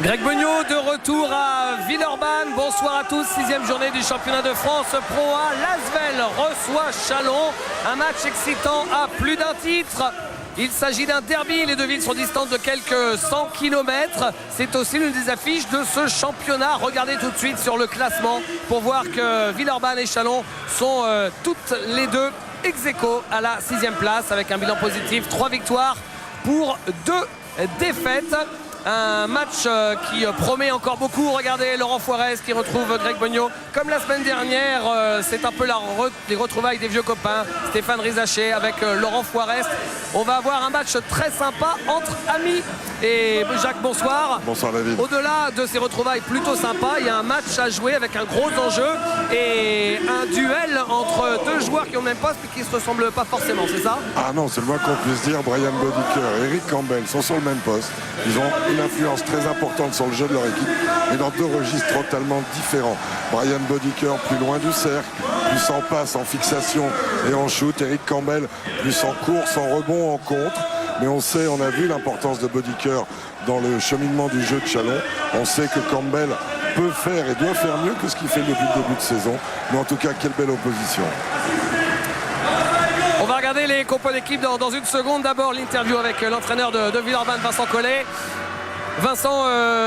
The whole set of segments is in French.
Greg Beugnot de retour à Villeurbanne. Bonsoir à tous, 6e journée du championnat de France Pro A. L'Asvel reçoit Châlons. Un match excitant à plus d'un titre. Il s'agit d'un derby, les deux villes sont distantes de quelques 100 km. C'est aussi l'une des affiches de ce championnat. Regardez tout de suite sur le classement pour voir que Villeurbanne et Châlons sont toutes les deux ex-aequo à la 6e place avec un bilan positif, 3 victoires pour 2 défaites. Un match qui promet encore beaucoup. Regardez Laurent Foirez qui retrouve Greg Beugnot. Comme la semaine dernière, c'est un peu les retrouvailles des vieux copains. Stéphane Rizaché avec Laurent Foirez. On va avoir un match très sympa entre amis. Et Jacques, bonsoir. Bonsoir David. Au-delà de ces retrouvailles plutôt sympas, il y a un match à jouer avec un gros enjeu et un duel entre deux joueurs qui ont le même poste mais qui ne se ressemblent pas forcément, c'est ça? Ah non, c'est le moins qu'on puisse dire. Brian Bodiker et Eric Campbell sont sur le même poste. Ils ont une influence très importante sur le jeu de leur équipe, mais dans deux registres totalement différents. Brian Bodiker plus loin du cercle, plus en passe, en fixation et en shoot. Eric Campbell plus en course, en rebond, en contre. Mais on sait, on a vu l'importance de Bodiker dans le cheminement du jeu de Châlons. On sait que Campbell peut faire et doit faire mieux que ce qu'il fait depuis le début de saison. Mais en tout cas, quelle belle opposition. On va regarder les compos d'équipe dans une seconde. D'abord, l'interview avec l'entraîneur de Villeurbanne, Vincent Collet. Vincent,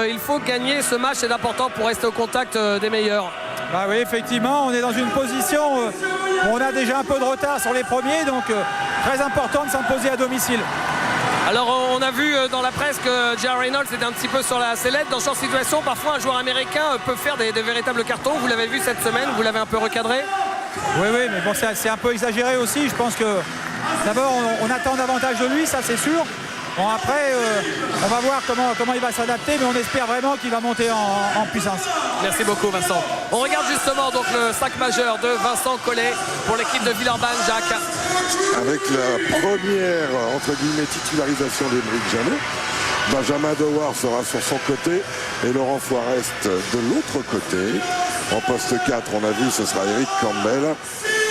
il faut gagner ce match, c'est important pour rester au contact des meilleurs. Bah oui, effectivement, on est dans une position où on a déjà un peu de retard sur les premiers, donc très important de s'imposer à domicile. Alors on a vu dans la presse que J.R. Reynolds était un petit peu sur la sellette. Dans ce genre de situation, parfois un joueur américain peut faire des véritables cartons. Vous l'avez vu cette semaine, vous l'avez un peu recadré. Oui, mais bon, c'est un peu exagéré aussi. Je pense que d'abord on attend davantage de lui, ça c'est sûr. Bon, après, on va voir comment il va s'adapter, mais on espère vraiment qu'il va monter en puissance. Merci beaucoup Vincent. On regarde justement donc le sac majeur de Vincent Collet pour l'équipe de Villeurbanne, Jacques. Avec la première, entre guillemets, titularisation d'Émeric Jallet, Benjamin Dewar sera sur son côté et Laurent Foirest de l'autre côté. En poste 4, on a vu, ce sera Eric Campbell,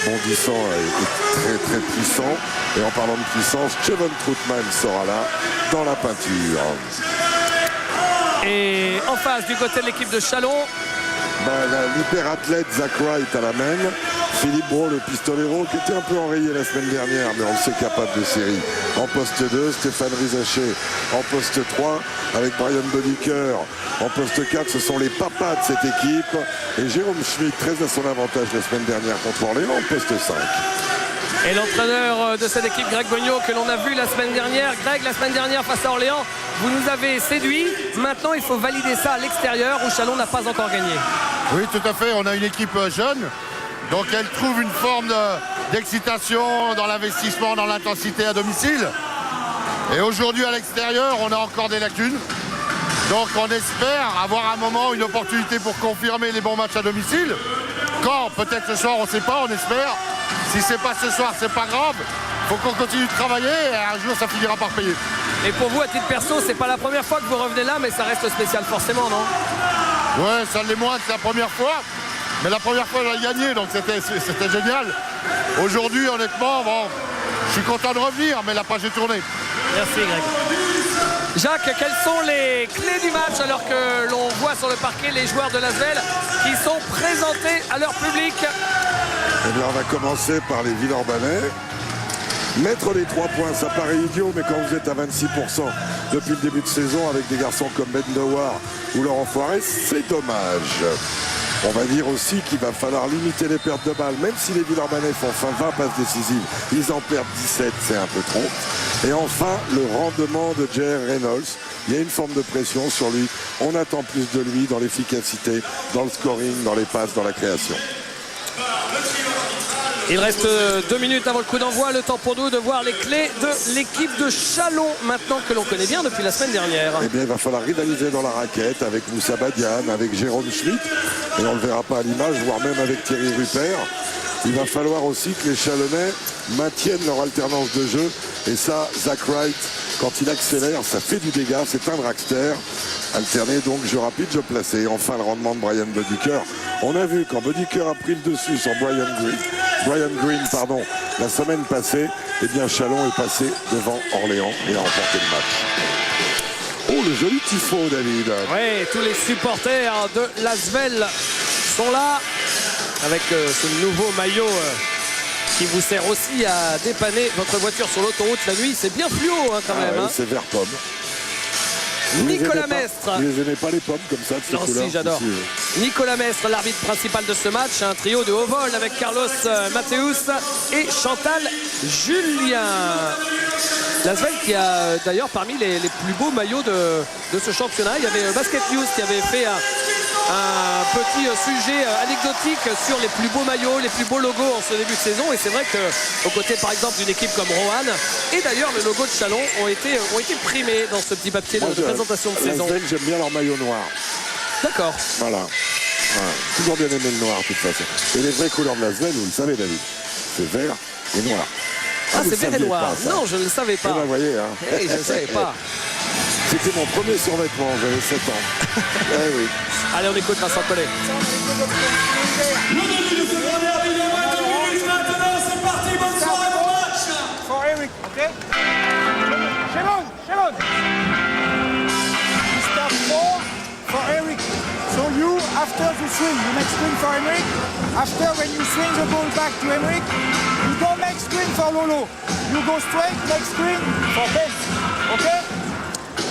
bondissant et très très puissant. Et en parlant de puissance, Kevin Troutman sera là dans la peinture. Et en face du côté de l'équipe de Châlons, l'hyperathlète Zach Wright à la main, Philippe Brault le pistolero qui était un peu enrayé la semaine dernière mais on le sait capable de série. En poste 2, Stéphane Rizaché. En poste 3 avec Brian Bodiker. En poste 4, ce sont les papas de cette équipe. Et Jérôme Schmitt, très à son avantage la semaine dernière contre Orléans, en poste 5. Et l'entraîneur de cette équipe, Greg Beugnot, que l'on a vu la semaine dernière. Greg, la semaine dernière face à Orléans, vous nous avez séduit. Maintenant, il faut valider ça à l'extérieur où Châlons n'a pas encore gagné. Oui, tout à fait. On a une équipe jeune. Donc elle trouve une forme d'excitation dans l'investissement, dans l'intensité à domicile. Et aujourd'hui, à l'extérieur, on a encore des lacunes. Donc on espère avoir un moment, une opportunité pour confirmer les bons matchs à domicile. Quand? Peut-être ce soir, on ne sait pas, on espère. Si c'est pas ce soir, c'est pas grave. Faut qu'on continue de travailler et un jour ça finira par payer. Et pour vous, à titre perso, c'est pas la première fois que vous revenez là, mais ça reste spécial forcément, non? Ouais, ça l'est moins que la première fois. Mais la première fois, on a gagné, donc c'était génial. Aujourd'hui, honnêtement, bon, je suis content de revenir, mais la page est tournée. Merci Greg. Jacques, quelles sont les clés du match alors que l'on voit sur le parquet les joueurs de l'Asvel qui sont présentés à leur public? Eh bien, on va commencer par les Villeurbanais. Mettre les 3 points, ça paraît idiot, mais quand vous êtes à 26% depuis le début de saison avec des garçons comme Ben Dewar ou Laurent Foirest, c'est dommage. On va dire aussi qu'il va falloir limiter les pertes de balles, même si les Villeurbanais font 20 passes décisives, ils en perdent 17, c'est un peu trop. Et enfin, le rendement de J.R. Reynolds. Il y a une forme de pression sur lui. On attend plus de lui dans l'efficacité, dans le scoring, dans les passes, dans la création. Il reste 2 minutes avant le coup d'envoi. Le temps pour nous de voir les clés de l'équipe de Châlons, maintenant que l'on connaît bien depuis la semaine dernière. Eh bien, il va falloir rivaliser dans la raquette avec Moussa Badian, avec Jérôme Schmitt. Et on ne le verra pas à l'image, voire même avec Thierry Rupert. Il va falloir aussi que les Chalonnais maintiennent leur alternance de jeu. Et ça, Zach Wright, quand il accélère, ça fait du dégât. C'est un dragster. Alterné donc jeu rapide, jeu placé. Enfin, le rendement de Brian Bodiker. On a vu quand Bodiker a pris le dessus sur Brian Green, la semaine passée, eh bien Châlons est passé devant Orléans et a remporté le match. Oh, le joli tifo, David. Oui, tous les supporters de l'Asvel sont là avec ce nouveau maillot qui vous sert aussi à dépanner votre voiture sur l'autoroute la nuit. C'est bien fluo quand même. Ouais, hein. c'est vert pomme. Nicolas Mestre. Vous les aimez pas les pommes comme ça de cette Non, couleur? si, j'adore. Nicolas Mestre, l'arbitre principal de ce match. Un trio de haut vol avec Carlos Mathéus et Chantal Julien. L'Asvel qui a d'ailleurs parmi les plus beaux maillots de ce championnat. Il y avait Basket News qui avait fait un petit sujet anecdotique sur les plus beaux maillots, les plus beaux logos en ce début de saison. Et c'est vrai qu'aux côtés par exemple d'une équipe comme Roanne et d'ailleurs le logo de Chalon ont été primés dans ce petit papier de présentation de saison. L'Asvel, j'aime bien leur maillot noir. D'accord. Voilà. Toujours bien aimé le noir de toute façon. Et les vraies couleurs de l'Asvel, vous le savez David, c'est vert et noir. Ah, vous c'est vert et saviez noir. pas, ça. Non, je ne le savais pas. Eh ben, voyez, hein. Hey, je ne savais pas. C'était mon premier survêtement, j'avais 7 ans. Eh oui. Allez, on écoute Vincent Collet. Le début de ce dernier Villerban, 2 minutes maintenant, c'est parti, bonne soirée, bon match. For Eric, okay? Sharon! You start 4 for Eric. So you, after the swing, you make swing for Emerick. After, when you swing the ball back to Emerick, you don't make swing for Lolo. You go straight, make swing for Ben. Okay?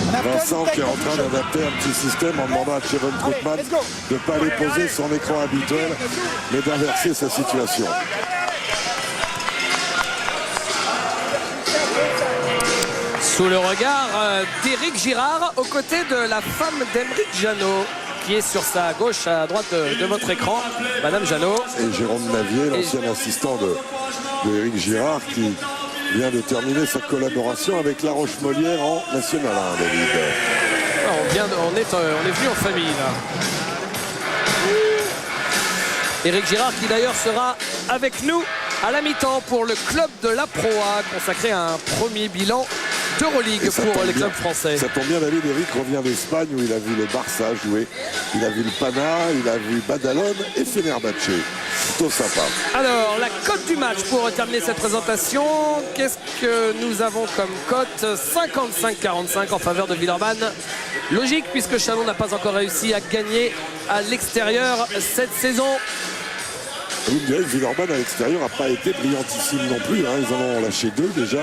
And after Vincent you take qui est en train position. d'adapter un petit système en demandant à Kevin Troutman let's go. de ne pas aller poser son écran habituel, mais d'inverser sa situation. Sous le regard d'Éric Girard, aux côtés de la femme d'Emerick Janot, qui est sur sa gauche à droite de votre écran, Madame Janot. Et Jérôme Navier, l'ancien assistant de Éric Girard, qui vient de terminer sa collaboration avec La Roche-Molière en National 1, David. On est venu en famille là. Éric Girard qui d'ailleurs sera avec nous à la mi-temps pour le club de la Pro A, consacré à un premier bilan d'Euroleague pour les clubs français. Ça tombe bien, David. Éric revient d'Espagne où il a vu le Barça jouer. Il a vu le Pana, il a vu Badalone et Fenerbahçe. Plutôt sympa. Alors, la cote du match pour terminer cette présentation. Qu'est-ce que nous avons comme cote? 55-45 en faveur de Villeurbanne. Logique puisque Chalon n'a pas encore réussi à gagner à l'extérieur cette saison. Vous me direz que Villeurbanne à l'extérieur n'a pas été brillantissime non plus. Hein. Ils en ont lâché 2 déjà.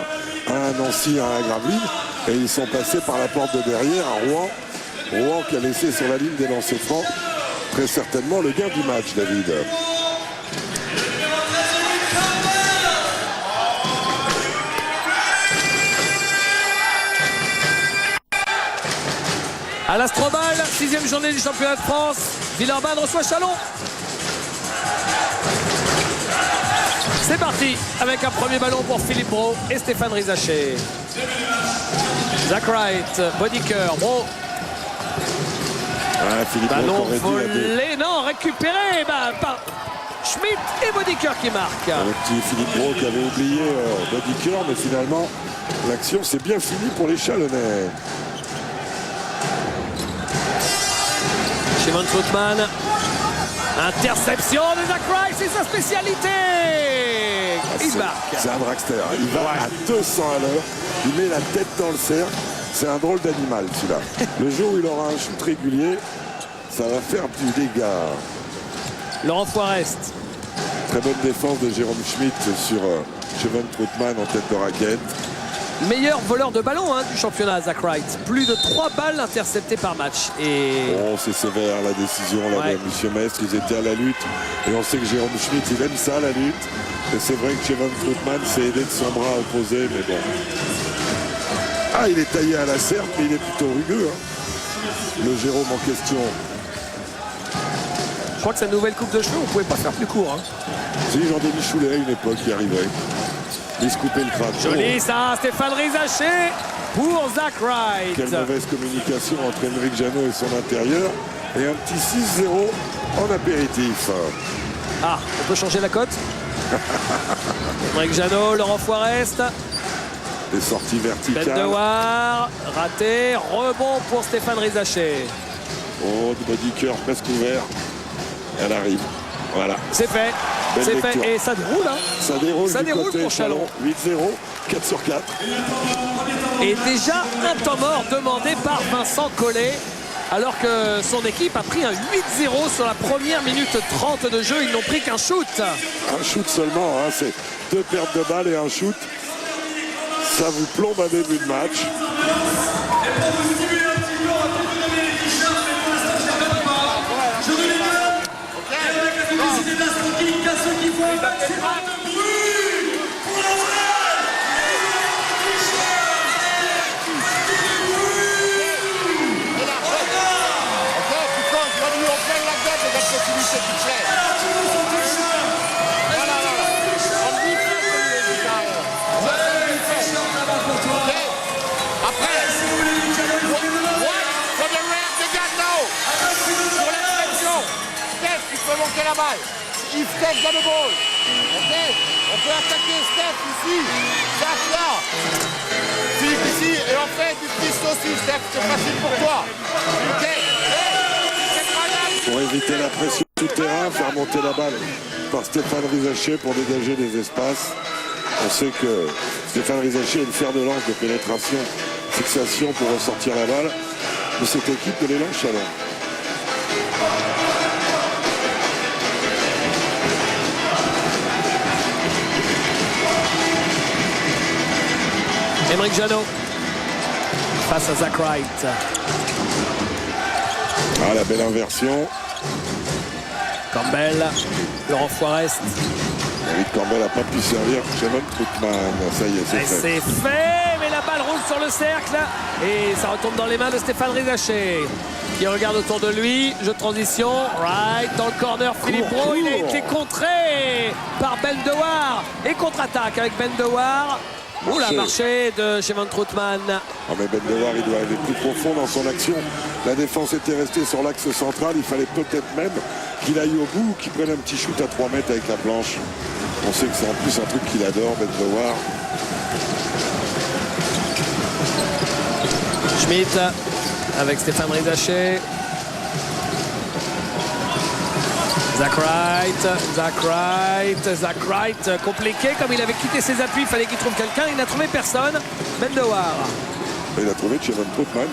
Un à Nancy, un à Gravelines. Et ils sont passés par la porte de derrière à Rouen. Rouen qui a laissé sur la ligne des lancers francs très certainement le gain du match, David. À l'Astrobal, 6e journée du championnat de France. Villeurbanne reçoit Chalon. C'est parti avec un premier ballon pour Philippe Brault et Stéphane Rizaché. Zach Wright, Bodiker, Brault. Philippe Ballon Brault aurait dû volé, non, récupéré par Schmitt et Bodiker qui marque. le petit Philippe Brault qui avait oublié Bodiker, mais finalement l'action c'est bien fini pour les Chalonnais. Shimon Troutman. Interception de Zach Wright, c'est sa spécialité. Il marque. C'est un dragster. Il va à 200 à l'heure. Il met la tête dans le cercle. C'est un drôle d'animal, celui-là. Le jour où il aura un shoot régulier, ça va faire du dégât. Laurent Forest. Très bonne défense de Jérôme Schmitt sur Kevin Troutman en tête de raquette. Meilleur voleur de ballon du championnat, Zach Wright. Plus de 3 balles interceptées par match. Et Oh, c'est sévère la décision là, Ouais. de M. Mestre. Ils étaient à la lutte. Et on sait que Jérôme Schmitt, il aime ça, la lutte. Et c'est vrai que Kevin Troutman s'est aidé de son bras opposé, mais bon. Ah, il est taillé à la serpe, mais il est plutôt rugueux. Hein. Le Jérôme en question. je crois que sa nouvelle coupe de cheveux, on ne pouvait pas faire plus court. Si, Jean-Denis Choulet à une époque qui arrivait. Il se coupait le crâne. Joli ça, Stéphane Rizaché pour Zach Wright. Quelle mauvaise communication entre Emerick Janot et son intérieur. Et un petit 6-0 en apéritif. Ah, on peut changer la cote. Emerick Janot, Laurent Forest. Des sorties verticales. Bendewar, raté, rebond pour Stéphane Rizaché. Oh, de Bodiker presque ouvert. Elle arrive. Voilà. C'est fait, Belle c'est lecture. fait et ça déroule. Ça déroule Ça du déroule côté pour Chalon. 8-0, 4 sur 4. Et déjà un temps mort demandé par Vincent Collet, alors que son équipe a pris un 8-0 sur la première minute 30 de jeu. Ils n'ont pris qu'un shoot. Un shoot seulement, hein, c'est 2 pertes de balles et un shoot. Ça vous plombe un début de match. Monter la balle. Il Steph dans le ball. Ok. On peut attaquer Steph ici. Zach là. Philippe ici. Et on fait du twist aussi, Steph. C'est facile pour toi. Ok. Pour éviter la pression tout terrain, faire monter la balle par Stéphane Rizaché pour dégager des espaces. On sait que Stéphane Rizaché est le fer de lance de pénétration, fixation pour ressortir la balle de cette équipe de l'élan Chalon. Émeric Janot face à Zach Wright. Ah, la belle inversion. Campbell, Laurent Forest. David Campbell n'a pas pu servir Jevon Troutman. Ça y est, c'est fait. C'est fait, mais la balle roule sur le cercle et ça retombe dans les mains de Stéphane Rizaché qui regarde autour de lui. Jeu de transition, Wright dans le corner, Philippe Brault. Il a été contré par Ben Dewar et contre-attaque avec Ben Dewar. Oula, marché de Jevon Troutman. Oh, mais Ben Dewar, il doit aller plus profond dans son action. La défense était restée sur l'axe central. Il fallait peut-être même qu'il aille au bout ou qu'il prenne un petit shoot à 3 mètres avec la planche. On sait que c'est en plus un truc qu'il adore, Ben Dewar. Schmitt avec Stéphane Rizaché. Zach Wright, compliqué, comme il avait quitté ses appuis, il fallait qu'il trouve quelqu'un, il n'a trouvé personne. Ben Dewar. Il a trouvé Jevon Troutman.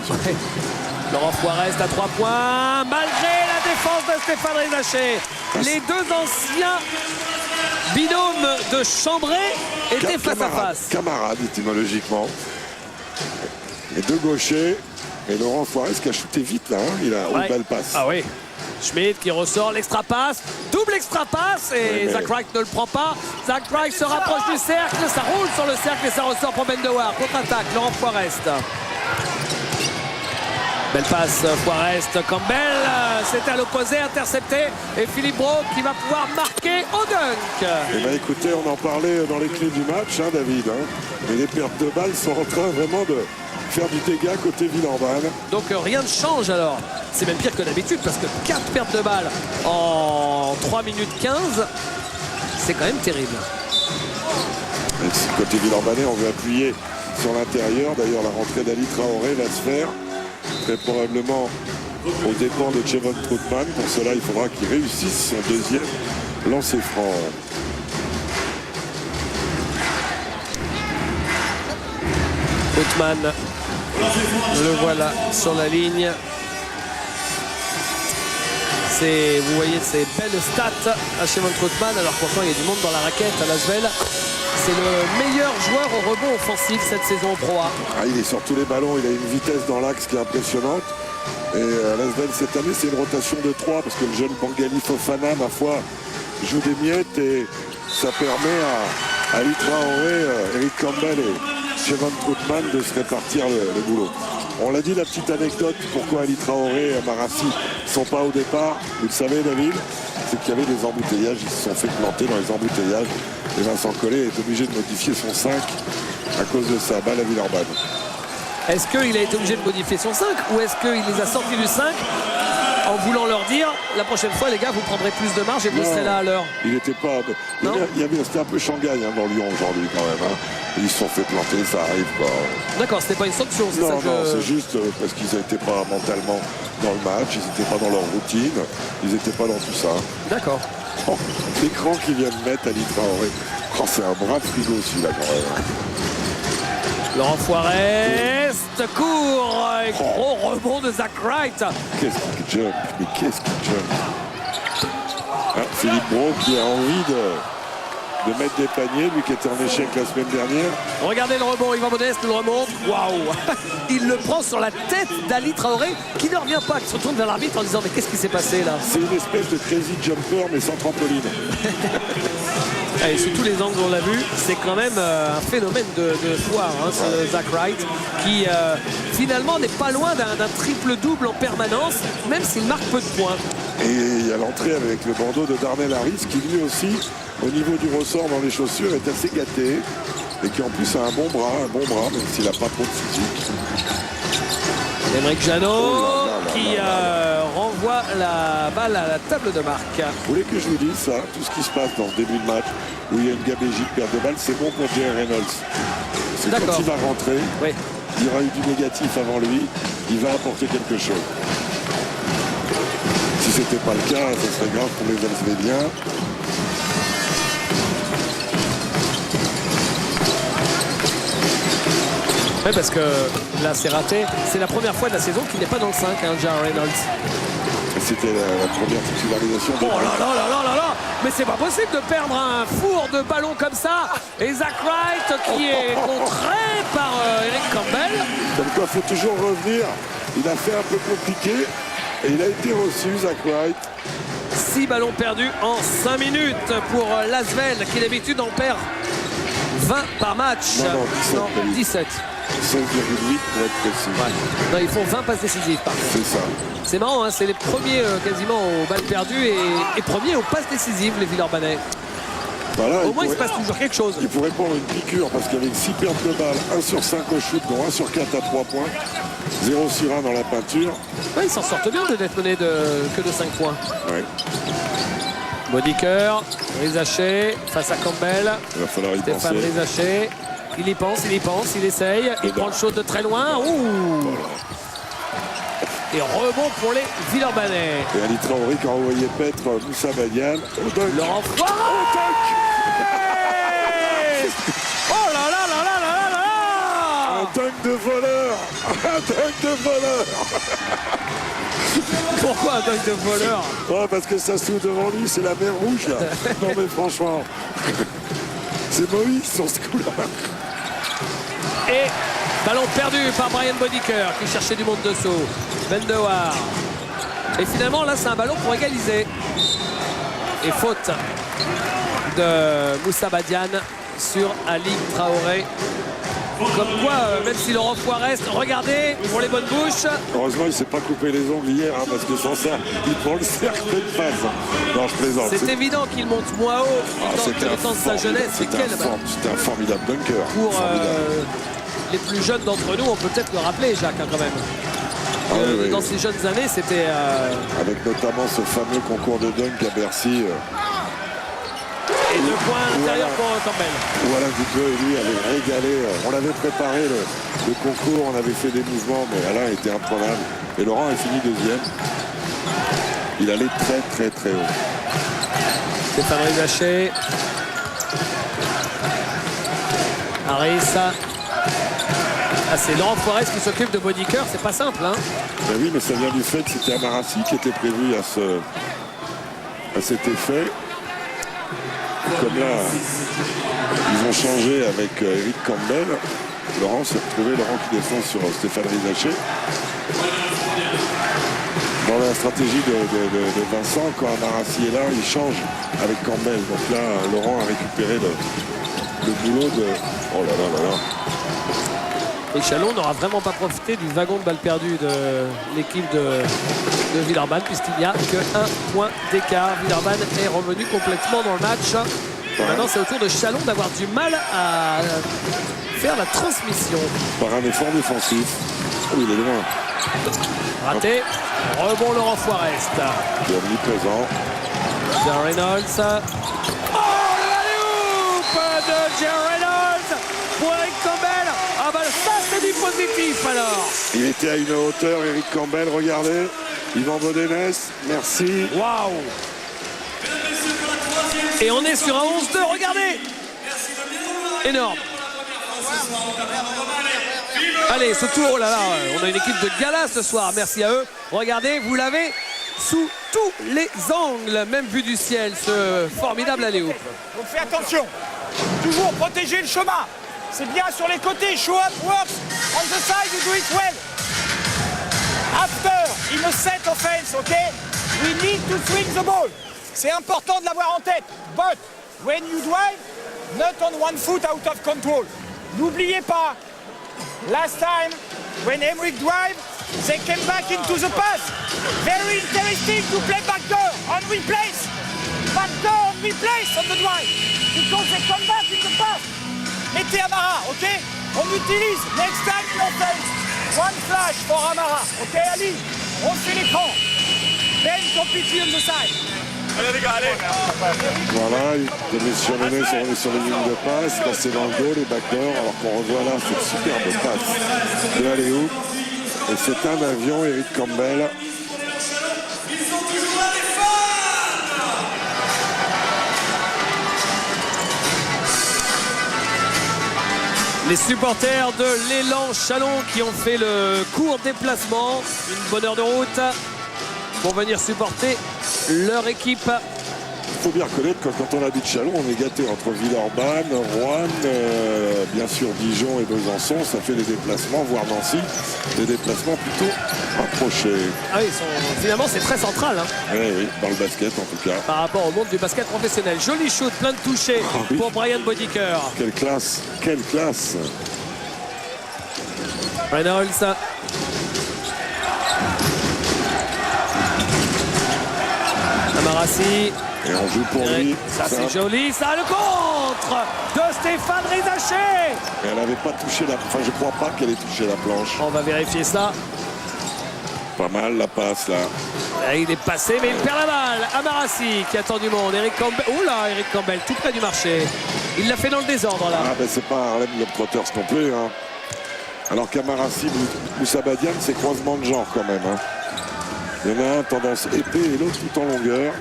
Laurent Forest à 3 points, malgré la défense de Stéphane Rizaché. Les deux anciens binômes de Chambray étaient face à face. Camarades, étymologiquement. Les deux gauchers. Et Laurent Forest qui a shooté vite là, hein. Il a une belle passe. Ah oui. Schmitt qui ressort l'extra passe, double extra passe et Zach Wright ne le prend pas. Zach Wright se rapproche du cercle, ça roule sur le cercle et ça ressort pour Ben Dewar. Contre-attaque, Laurent Forest. Belle passe, Forest, Campbell, c'était à l'opposé, intercepté. Et Philippe Brault qui va pouvoir marquer au dunk. Eh bien écoutez, on en parlait dans les clés du match, hein, David. Hein. Mais les pertes de balles sont en train vraiment de faire du dégât côté Villeurbanne. Donc rien ne change alors. C'est même pire que d'habitude parce que 4 pertes de balles en 3 minutes 15, c'est quand même terrible. Et côté Villeurbanne, on veut appuyer sur l'intérieur. D'ailleurs, la rentrée d'Ali Traoré va se faire très probablement aux dépens de Jevon Troutman. Pour cela, il faudra qu'il réussisse son deuxième lancer franc. Troutman, le voilà sur la ligne. Vous voyez ces belles stats à Jevon Troutman, alors pourtant il y a du monde dans la raquette à Lasvel. C'est le meilleur joueur au rebond offensif cette saison au Pro A. Ah, il est sur tous les ballons, il a une vitesse dans l'axe qui est impressionnante. Et Lasvel cette année, c'est une rotation de 3 parce que le jeune Bangali Fofana, ma foi, joue des miettes et ça permet à Ali Traoré, Eric Campbell et Jevon Troutman de se répartir le boulot. On l'a dit, la petite anecdote, pourquoi Ali Traoré et Marassi ne sont pas au départ, vous le savez David, c'est qu'il y avait des embouteillages, ils se sont fait planter dans les embouteillages. Et Vincent Collet est obligé de modifier son 5 à cause de sa balle à Villeurbanne. Est-ce qu'il a été obligé de modifier son 5 ou est-ce qu'il les a sortis du 5 en voulant leur dire la prochaine fois les gars vous prendrez plus de marge et vous serez là à l'heure? Il n'était pas... C'était un peu Shanghai hein, dans Lyon aujourd'hui quand même. Hein. Ils se sont fait planter, ça arrive quoi. D'accord, c'était pas une sanction, c'est ça que... Non, c'est juste parce qu'ils n'étaient pas mentalement dans le match, ils n'étaient pas dans leur routine, ils n'étaient pas dans tout ça. D'accord. Oh, l'écran qu'ils viennent de mettre à Ali Traoré. Oh, c'est un bras de frigo celui-là quand même. Laurent Forest court et gros rebond de Zach Wright. Qu'est-ce qu'il jump, mais qu'est-ce qu'il jump. Ah, Philippe Brault qui a envie de mettre des paniers, lui qui était en échec la semaine dernière. Regardez le rebond, Yvan Modeste le remonte. Waouh. Il le prend sur la tête d'Ali Traoré qui ne revient pas, qui se retourne vers l'arbitre en disant mais qu'est-ce qui s'est passé là? C'est une espèce de crazy jumper mais sans trampoline. Et sous tous les angles on l'a vu, c'est quand même un phénomène de foire, hein, ce Zach Wright qui finalement n'est pas loin d'un triple-double en permanence, même s'il marque peu de points. Et il y a l'entrée avec le bandeau de Darnell Harris qui lui aussi, au niveau du ressort dans les chaussures, est assez gâté. Et qui en plus a un bon bras, même s'il n'a pas trop de physique. Émeric Janot Oh là là qui renvoie la balle à la table de marque. Vous voulez que je vous dise ça? Tout ce qui se passe dans ce début de match, où il y a une gabégie de perte de balle, c'est bon pour Jerry Reynolds. C'est quand D'accord. il va rentrer, Oui. il y aura eu du négatif avant lui, il va apporter quelque chose. Si c'était pas le cas, ça serait grave pour les Alsvédiens. Oui, parce que là c'est raté. C'est la première fois de la saison qu'il n'est pas dans le 5, hein, Jerry Reynolds. C'était la première titularisation. Oh là là là là là là. Mais c'est pas possible de perdre un four de ballon comme ça. Et Zach Wright qui est contré par Eric Campbell. Comme quoi, il faut toujours revenir. Il a fait un peu compliqué et il a été reçu, Zach Wright. 6 ballons perdus en 5 minutes pour Lasvel qui d'habitude en perd 20 par match. Non, 17. 17. 16,8 pour être précis. Ouais. Non, ils font 20 passes décisives par contre. C'est ça. C'est marrant, hein, c'est les premiers quasiment aux balles perdues et premiers aux passes décisives, les Villeurbanais. Voilà, Au moins, il se passe toujours quelque chose. Il pourrait prendre une piqûre parce qu'avec 6 pertes de balles, 1 sur 5 au shoot, dont 1 sur 4 à 3 points, 0 sur 1 dans la peinture. Ouais, ils s'en sortent bien de n'être menés que de 5 points. Ouais. Bodiker, Rizaché face à Campbell. Il va falloir y Stéphane penser. Rizaché. Il y pense, il essaye. Il prend le shoot de très loin. Ouh. Et rebond pour les Villeurbanais. Et Ali Traoré qui a envoyé paître Moussa Badiane. Laurent Forest. Oh là là là là là là là. Un dunk de voleur. Un dunk de voleur. Pourquoi un dunk de voleur? Ouais, parce que ça se trouve devant lui, c'est la mer rouge là. Non mais franchement, c'est Moïse sur ce coup-là. Et ballon perdu par Brian Bodiker qui cherchait du monde dessous. Vendewar. Et finalement là c'est un ballon pour égaliser. Et faute de Moussa Badiane sur Ali Traoré. Comme quoi, même si Laurent Forest, regardez pour les bonnes bouches. Heureusement, il ne s'est pas coupé les ongles hier, hein, parce que sans ça, il prend le cercle de face. Non, je plaisante. C'est évident qu'il monte moins haut dans le temps de sa jeunesse. C'était un formidable dunker. Pour les plus jeunes d'entre nous, on peut peut-être le rappeler, Jacques, hein, quand même. Ah, oui, dans oui. ses jeunes années, c'était... Avec notamment ce fameux concours de dunk à Bercy. Et 2 points à l'intérieur pour Campbell. Où Alain Duclos et lui avaient régalé. On avait préparé le concours, on avait fait des mouvements, mais Alain était imprenable. Et Laurent a fini deuxième. Il allait très très très haut. Stéphane Rizaché. Harris. Ah, c'est Laurent Forest qui s'occupe de Bodiker, c'est pas simple, hein. Ben oui, mais ça vient du fait que c'était Amarassi qui était prévu à cet effet. Comme là, ils ont changé avec Eric Campbell. Laurent s'est retrouvé, Laurent qui descend sur Stéphane Rizaché. Dans la stratégie de Vincent, quand Amarassi est là, il change avec Campbell. Donc là, Laurent a récupéré le boulot de... Oh là là là là. Et Chalon n'aura vraiment pas profité du wagon de balles perdues de l'équipe de Villeurbanne, puisqu'il n'y a que 1 point d'écart. Villeurbanne est revenu complètement dans le match. Maintenant, c'est au tour de Chalon d'avoir du mal à faire la transmission. Par un effort défensif. Oh, il est loin. Raté. Rebond Laurent Forest. Il est omniprésent. Jerry Reynolds. Oh, le de Jerry Reynolds pour Eric Campbell. Ah bah ça c'est du positif alors. Il était à une hauteur, Eric Campbell, regardez. Yvan Bodenès, merci. Waouh. Et on est sur un 11-2, regardez. Énorme. Allez, ce tour, oh là là, on a une équipe de gala ce soir, merci à eux. Regardez, vous l'avez sous tous les angles, même vue du ciel, ce formidable alley-oop. Donc fais attention, toujours protéger le chemin. C'est bien sur les côtés, show up, works, on the side, you do it well. After, in a set offense, okay, we need to swing the ball. C'est important de l'avoir en tête. But, when you drive, not on one foot out of control. N'oubliez pas, last time, when Emmerich drive, they came back into the pass. Very interesting to play backdoor on replace. Backdoor on replace on the drive. Because they come back in the pass. Mettez Amara, ok? On utilise next time in offense. One flash for Amara, ok Ali? On fait l'écran. Then completely on the side. Voilà, les messieurs menés sont sur les lignes de passe, passer dans le dos, les backdoors, alors qu'on revoit là cette superbe passe de alley-oop. Et c'est un avion, Eric Campbell. Ils sont toujours là, les fans! Les supporters de l'élan Chalon qui ont fait le court déplacement, une bonne heure de route pour venir supporter leur équipe. Il faut bien reconnaître que quand on habite Chalon, on est gâté entre Villeurbanne, Roanne, bien sûr Dijon et Besançon. Ça fait des déplacements, voire Nancy, des déplacements plutôt rapprochés. Ah oui, finalement c'est très central. Hein, Oui, dans le basket en tout cas. par rapport au monde du basket professionnel. Joli shoot, plein de touchés oui. pour Brian Bodiker. Quelle classe, quelle classe. Reynolds. Amarassi. Et on joue pour lui. Ça c'est joli, ça le contre de Stéphane Rizaché. Et elle n'avait pas touché la... Enfin, je crois pas qu'elle ait touché la planche. On va vérifier ça. Pas mal la passe là. Et il est passé, mais il perd la balle. Amarassi qui attend du monde. Eric Campbell. Oula, Eric Campbell, tout près du marché. Il l'a fait dans le désordre là. Ah ben c'est pas Harlem Globetrotters non plus. Hein. Alors qu'Amarassi, Moussa Badiane, c'est croisement de genre quand même. Hein. Il y en a un tendance épée et l'autre tout en longueur.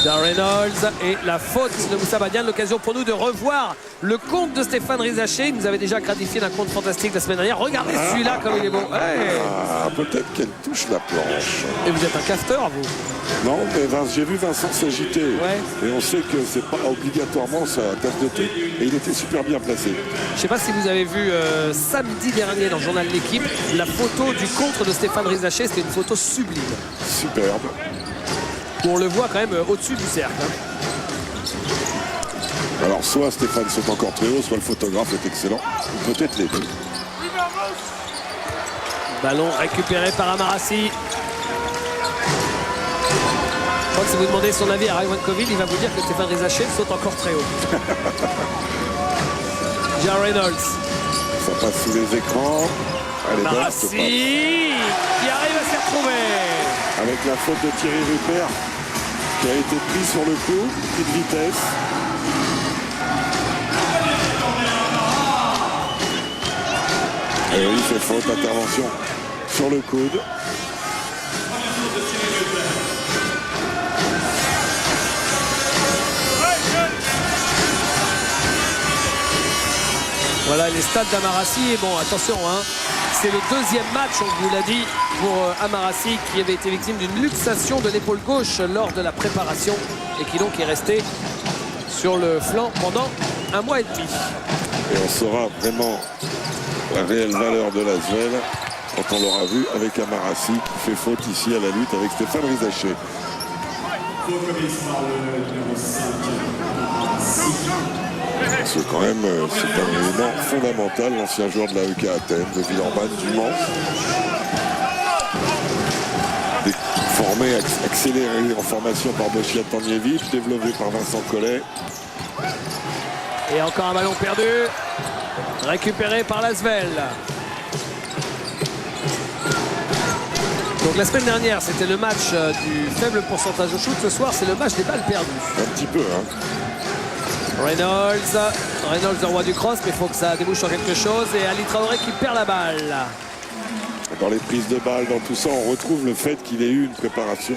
Reynolds et la faute de Moussa Badiane, l'occasion pour nous de revoir le compte de Stéphane Rizaché. Il nous avait déjà gratifié d'un compte fantastique la semaine dernière. Regardez celui-là comme il est beau. Ouais. Ah, peut-être qu'elle touche la planche. Et vous êtes un casteur, vous? Non, mais j'ai vu Vincent s'agiter. Ouais. Et on sait que c'est pas obligatoirement sa tasse de thé. Et il était super bien placé. Je ne sais pas si vous avez vu samedi dernier dans le journal de l'équipe la photo du contre de Stéphane Rizaché. C'était une photo sublime. Superbe. Où on le voit quand même au-dessus du cercle. Hein. Alors soit Stéphane saute encore très haut, soit le photographe est excellent. Ou peut-être les deux. Ballon récupéré par Amarassi. Je crois que si vous demandez son avis à Raymond Coville, il va vous dire que Stéphane Rizaché saute encore très haut. Jean Reynolds. Ça passe sous les écrans. Allez, Amarassi qui arrive à s'y retrouver. Avec la faute de Thierry Rupert qui a été pris sur le coup, petite vitesse. Et oui, il fait faute, intervention sur le coude. Voilà les stats d'Amarassi. Et bon, attention, hein, c'est le deuxième match, on vous l'a dit, pour Amarassi qui avait été victime d'une luxation de l'épaule gauche lors de la préparation et qui donc est resté sur le flanc pendant un mois et demi. Et on saura vraiment la réelle valeur de l'Asvel quand on l'aura vu avec Amarassi qui fait faute ici à la lutte avec Stéphane Rizaché. C'est quand même c'est un élément fondamental, l'ancien joueur de la EK Athènes, de Villeurbanne, du Mans. Formé, accéléré en formation par Bochia Tanievich, développé par Vincent Collet. Et encore un ballon perdu, récupéré par l'Asvel. Donc la semaine dernière, c'était le match du faible pourcentage au shoot. Ce soir, c'est le match des balles perdues. Un petit peu, hein. Reynolds, le roi du cross, mais il faut que ça débouche sur quelque chose. Et Ali Traoré qui perd la balle. Dans les prises de balles, dans tout ça, on retrouve le fait qu'il ait eu une préparation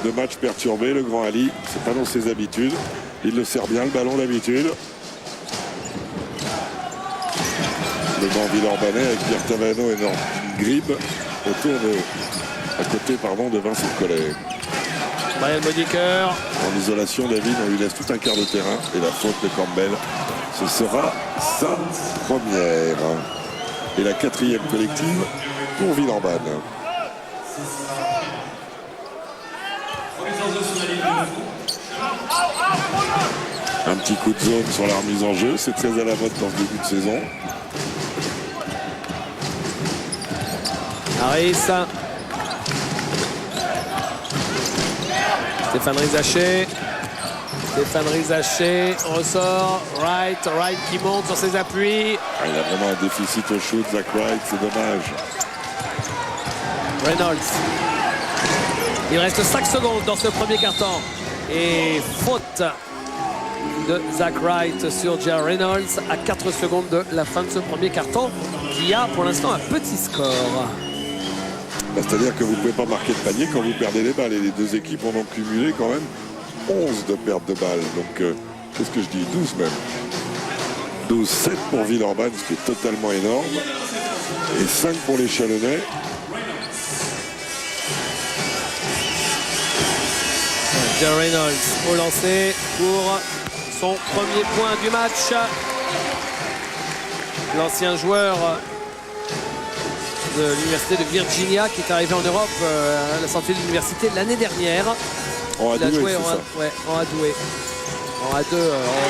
de match perturbée. Le grand Ali, c'est pas dans ses habitudes. Il le sert bien, le ballon d'habitude. le banc Villeurbanais avec Pierre Tavano et Norman Grib à côté de Vincent Collet. Brian Moniker. En isolation, David, on lui laisse tout un quart de terrain et la faute de Campbell, ce sera sa première. Et la 4e collective pour Villeurbanne. Un petit coup de zone sur la remise en jeu, c'est très à la mode dans ce début de saison. Harris. Stéphane Rizaché ressort. Wright qui monte sur ses appuis. Il a vraiment un déficit au shoot, Zach Wright, c'est dommage. Reynolds. Il reste 5 secondes dans ce premier quart-temps. Et faute de Zach Wright sur Jerry Reynolds à 4 secondes de la fin de ce premier quart-temps qui a pour l'instant un petit score. C'est-à-dire que vous ne pouvez pas marquer de panier quand vous perdez les balles. Et les deux équipes en ont cumulé quand même 11 de perte de balles. Donc, qu'est-ce que je dis? 12 même. 12-7 pour Villeurbanne, ce qui est totalement énorme. Et 5 pour les Chalonnais. Jerry Reynolds au lancer pour son premier point du match. L'ancien joueur de l'université de Virginia qui est arrivé en Europe à la sortie de l'université l'année dernière. Il a joué en A2, en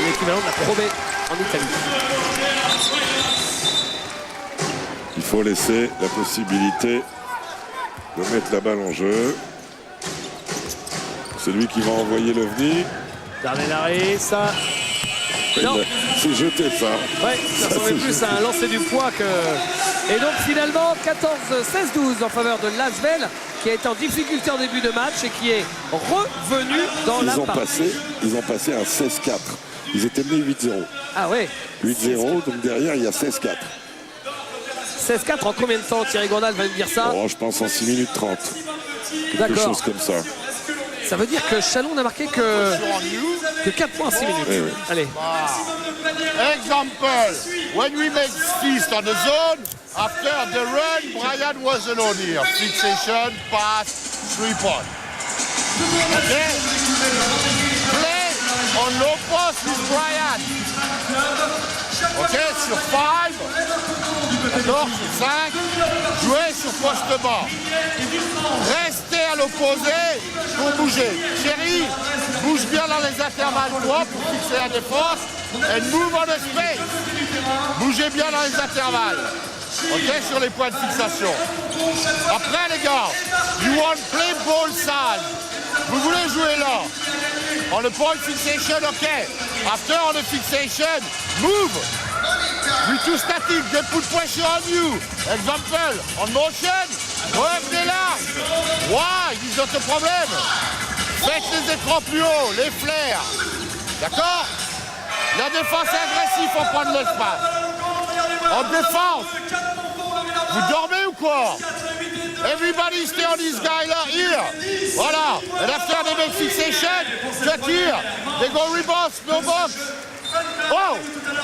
l'équivalent de la Pro B en Italie. Il faut laisser la possibilité de mettre la balle en jeu. C'est lui qui va envoyer l'OVNI. Darnell Harris. Non. C'est jeté ça. Ouais, ça ressemblait plus à un lancer du poids que... Et donc finalement 14-16-12 en faveur de Lasvel qui a été en difficulté en début de match et qui est revenu dans la partie. Ils ont passé un 16-4. Ils étaient menés 8-0. Ah ouais. 8-0, donc derrière il y a 16-4. 16-4 en combien de temps? Thierry Gondal va me dire ça. Oh, je pense en 6 minutes 30. Quelque chose comme ça. Ça veut dire que Chalon n'a marqué que 4 points en 6 minutes. Oui. Allez. Example, when we make feast on the zone, after the run, Brian was alone here. Fixation, pass, 3 points. Okay? Play on low post with Brian. Ok, sur 5. D'accord, sur 5. Jouez sur poste bas. Restez à l'opposé pour bouger. Thierry, bouge bien dans les intervalles droits pour fixer la défense. And move on the space. Bougez bien dans les intervalles. Ok, sur les points de fixation. Après les gars, you want play ball side. Vous voulez jouer là. On the point fixation, ok. After on the fixation, move. You too static, they put pressure on you. Example, on motion, revenez là. Why? Ils ont ce problème. Faites les écrans plus haut, les flares. D'accord? La défense est agressive, faut prendre l'espace. En défense. Vous dormez ou quoi? Everybody stay on this guy là, here. Voilà. And after they make fixation, cut here. They go rebound, no box. Oh,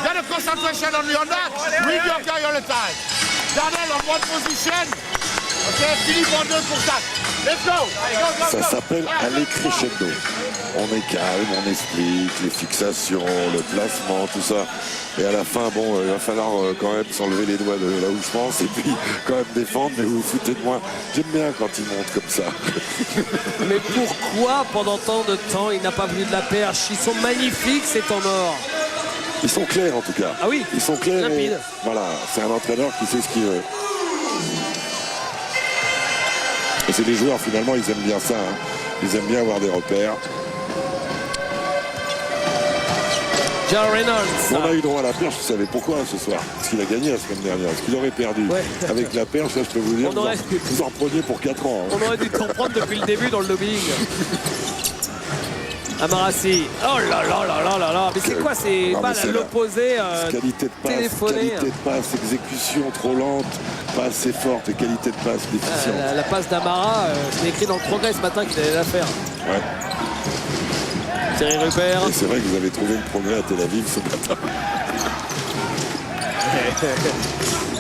get a concentration on your net. Read your guy all the time. Darnell on one position. Ok, Philippe en 2 pour 4. Let's go. Allez, go, go, Ça go. s'appelle aller crescendo. On est calme, on explique les fixations, le placement, tout ça. Et à la fin, bon, il va falloir quand même s'enlever les doigts de là où je pense et puis quand même défendre, mais vous vous foutez de moi. J'aime bien quand ils montent comme ça. Mais pourquoi pendant tant de temps il n'a pas voulu de la perche? Ils sont magnifiques ces temps morts. Ils sont clairs en tout cas. Ah oui, ils sont clairs. limpide. Voilà, c'est un entraîneur qui sait ce qu'il veut. Et c'est des joueurs finalement, ils aiment bien ça. Hein. Ils aiment bien avoir des repères. Jerry Reynolds. On a eu droit à la perche, vous savez pourquoi ce soir? Parce qu'il a gagné la semaine dernière. Parce qu'il aurait perdu. Ouais. Avec la perche, là, je peux vous dire, vous en repreniez pour 4 ans. Hein. On aurait dû comprendre depuis le début dans le lobbying. Amarassi. Oh là là là là là là. Mais c'est quoi ces Non, balles à l'opposé qualité de passe, téléphoné. qualité de passe, exécution trop lente, pas assez forte et qualité de passe déficiente. La passe d'Amara, c'est écrit dans le progrès ce matin qu'il allait la faire. Ouais. Thierry Rupert. Et c'est vrai que vous avez trouvé le progrès à Tel Aviv ce matin.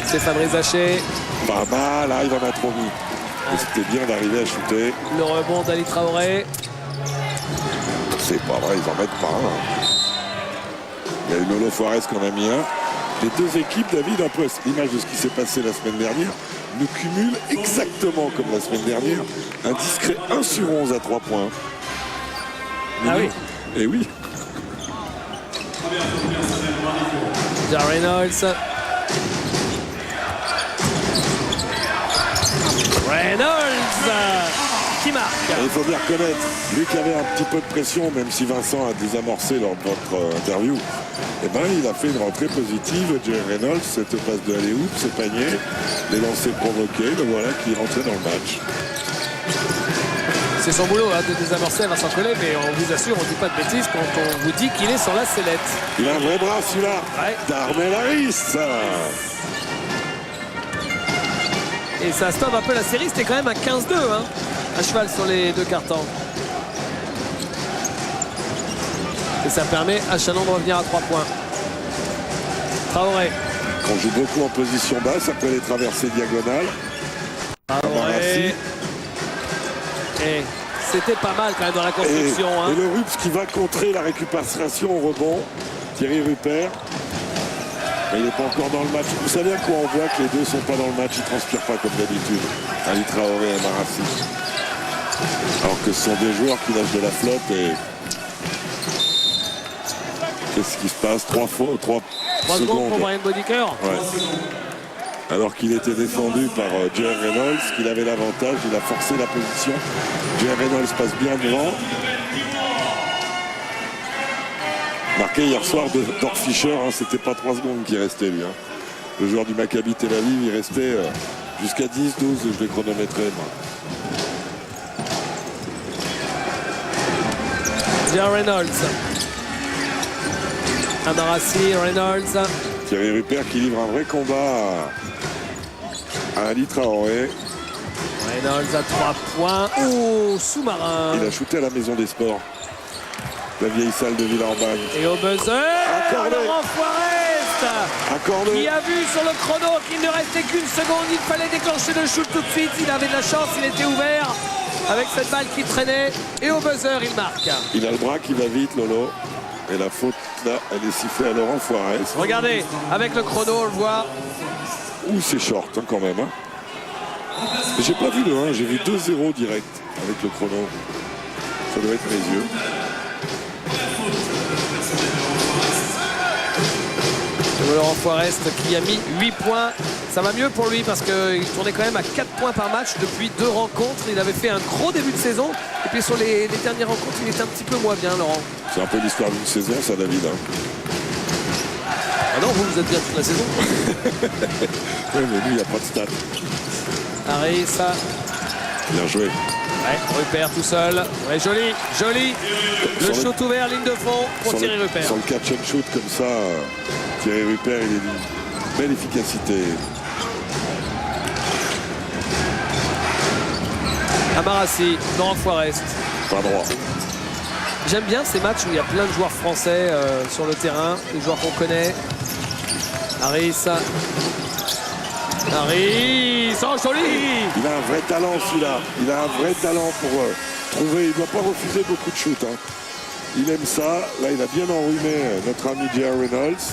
Stéphane Rizaché. Pas mal, là, il en a trop mis. Et c'était bien d'arriver à shooter. Le rebond d'Ali Traoré. C'est pas vrai, ils en mettent pas un. Il y a eu Lolo Fares qui en a mis un. Les deux équipes, David, un peu à l'image de ce qui s'est passé la semaine dernière, nous cumulent exactement comme la semaine dernière un discret 1 sur 11 à 3 points. Ah oui. Et oui. Ja Reynolds. Qui marque. Et il faut bien reconnaître, lui qui avait un petit peu de pression, même si Vincent a désamorcé lors de notre interview, eh ben, il a fait une rentrée positive. Jerry Reynolds, cette passe de alley-oop, ses paniers, les lancers provoqués, le voilà qui est rentré dans le match. C'est son boulot de désamorcer Vincent Collet, mais on vous assure, on ne dit pas de bêtises quand on vous dit qu'il est sur la sellette. Il a un vrai bras celui-là. Ouais. Darnell Harris. Et ça stoppe un peu la série, c'était quand même un 15-2 à cheval sur les deux cartons. Et ça permet à Chalon de revenir à 3 points. Traoré. On joue beaucoup en position basse après les traversées diagonales. Traoré. Et c'était pas mal quand même dans la construction. Et le Rups qui va contrer la récupération au rebond. Thierry Rupert. Mais il n'est pas encore dans le match. Vous savez à quoi on voit que les deux ne sont pas dans le match, ils ne transpirent pas comme d'habitude. Ali Traoré et Marassi. Alors que ce sont des joueurs qui lâchent de la flotte et... Qu'est-ce qui se passe? 3 secondes pour Brian Bodiker. Ouais. Alors qu'il était défendu par Jerry Reynolds, qu'il avait l'avantage, il a forcé la position. Jerry Reynolds passe bien devant. Marqué hier soir de Dorf Fischer, c'était pas 3 secondes qui restait lui. Le joueur du Maccabi Tel Aviv, il restait jusqu'à 10-12, je l'ai chronométré. Jerry Reynolds. Amarassi, Reynolds. Thierry Rupert qui livre un vrai combat à Ali Traoré. Reynolds à 3 points. Oh, sous-marin. Il a shooté à la Maison des Sports. La vieille salle de Villeurbanne. Et au buzzer, Laurent Forest Accordé. qui a vu sur le chrono qu'il ne restait qu'une seconde. Il fallait déclencher le shoot tout de suite. Il avait de la chance, il était ouvert avec cette balle qui traînait. Et au buzzer, il marque. Il a le bras qui va vite, Lolo. Et la faute, là, elle est sifflée à Laurent Forest. Regardez, avec le chrono, on le voit. Ouh, c'est short quand même. J'ai pas vu le 1, j'ai vu 2-0 direct avec le chrono. Ça doit être mes yeux. Laurent Forest qui a mis 8 points. Ça va mieux pour lui parce qu'il tournait quand même à 4 points par match depuis 2 rencontres. Il avait fait un gros début de saison. Et puis sur les dernières rencontres, il était un petit peu moins bien, Laurent. C'est un peu l'histoire d'une saison, ça, David. Ah non, vous êtes bien toute la saison. Oui, mais lui, il n'y a pas de stats. Harry, ça. Bien joué. Ouais, Rupert tout seul. Ouais, joli, joli. Le shoot ouvert, ligne de fond pour Thierry Rupert. Sur le catch and shoot comme ça, Thierry Rupert, il est d'une belle efficacité. Amarassi, Laurent Forest. Pas droit. J'aime bien ces matchs où il y a plein de joueurs français sur le terrain, des joueurs qu'on connaît. Harris. Harris, oh joli. Il a un vrai talent celui-là. Il a un vrai talent pour trouver. Il ne doit pas refuser beaucoup de shoots. Il aime ça. Là, il a bien enrhumé notre ami Jerry Reynolds.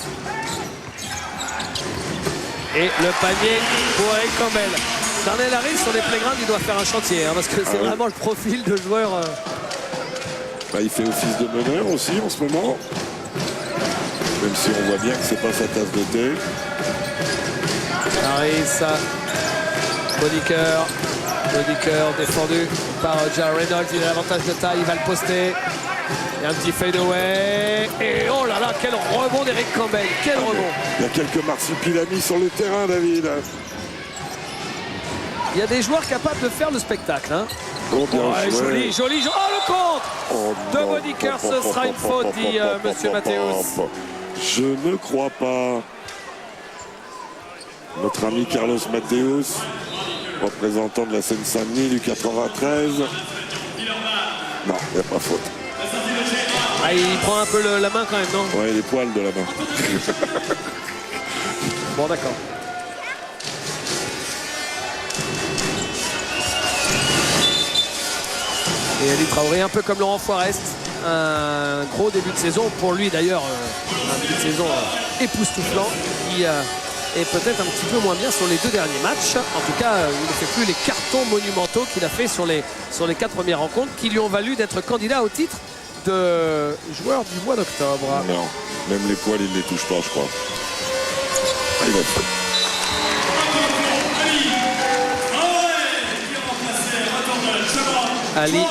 Et le panier pour Eric Campbell. Darnell Harris sur les playgrounds, il doit faire un chantier parce que c'est vraiment le profil de joueur. Il fait office de meneur aussi en ce moment. Même si on voit bien que c'est pas sa tasse de thé. Harris, Bodiker défendu par Jerry Reynolds. Il a l'avantage de taille, il va le poster. Il y a un petit fade away. Et oh là là, quel rebond d'Eric Campbell. Quel rebond. Il y a quelques marsupilamis sur le terrain, David. Il y a des joueurs capables de faire le spectacle. Oh, bien joli, joli. Oh, le contre de Bodiker, ce sera une faute, dit Monsieur Mathéus. Je ne crois pas. Notre ami Carlos Mathéus, représentant de la Seine-Saint-Denis du 93. Non, il n'y a pas faute. Il prend un peu la main quand même, non? Ouais, les poils de la main. Bon, d'accord. Et Ali Traoré, un peu comme Laurent Forest, un gros début de saison pour lui d'ailleurs, un début de saison époustouflant qui est peut-être un petit peu moins bien sur les 2 derniers matchs. En tout cas, il ne fait plus les cartons monumentaux qu'il a fait sur les 4 premières rencontres qui lui ont valu d'être candidat au titre de joueur du mois d'octobre. Non, même les poils, il ne les touche pas, je crois. Ah, il a fait. Ali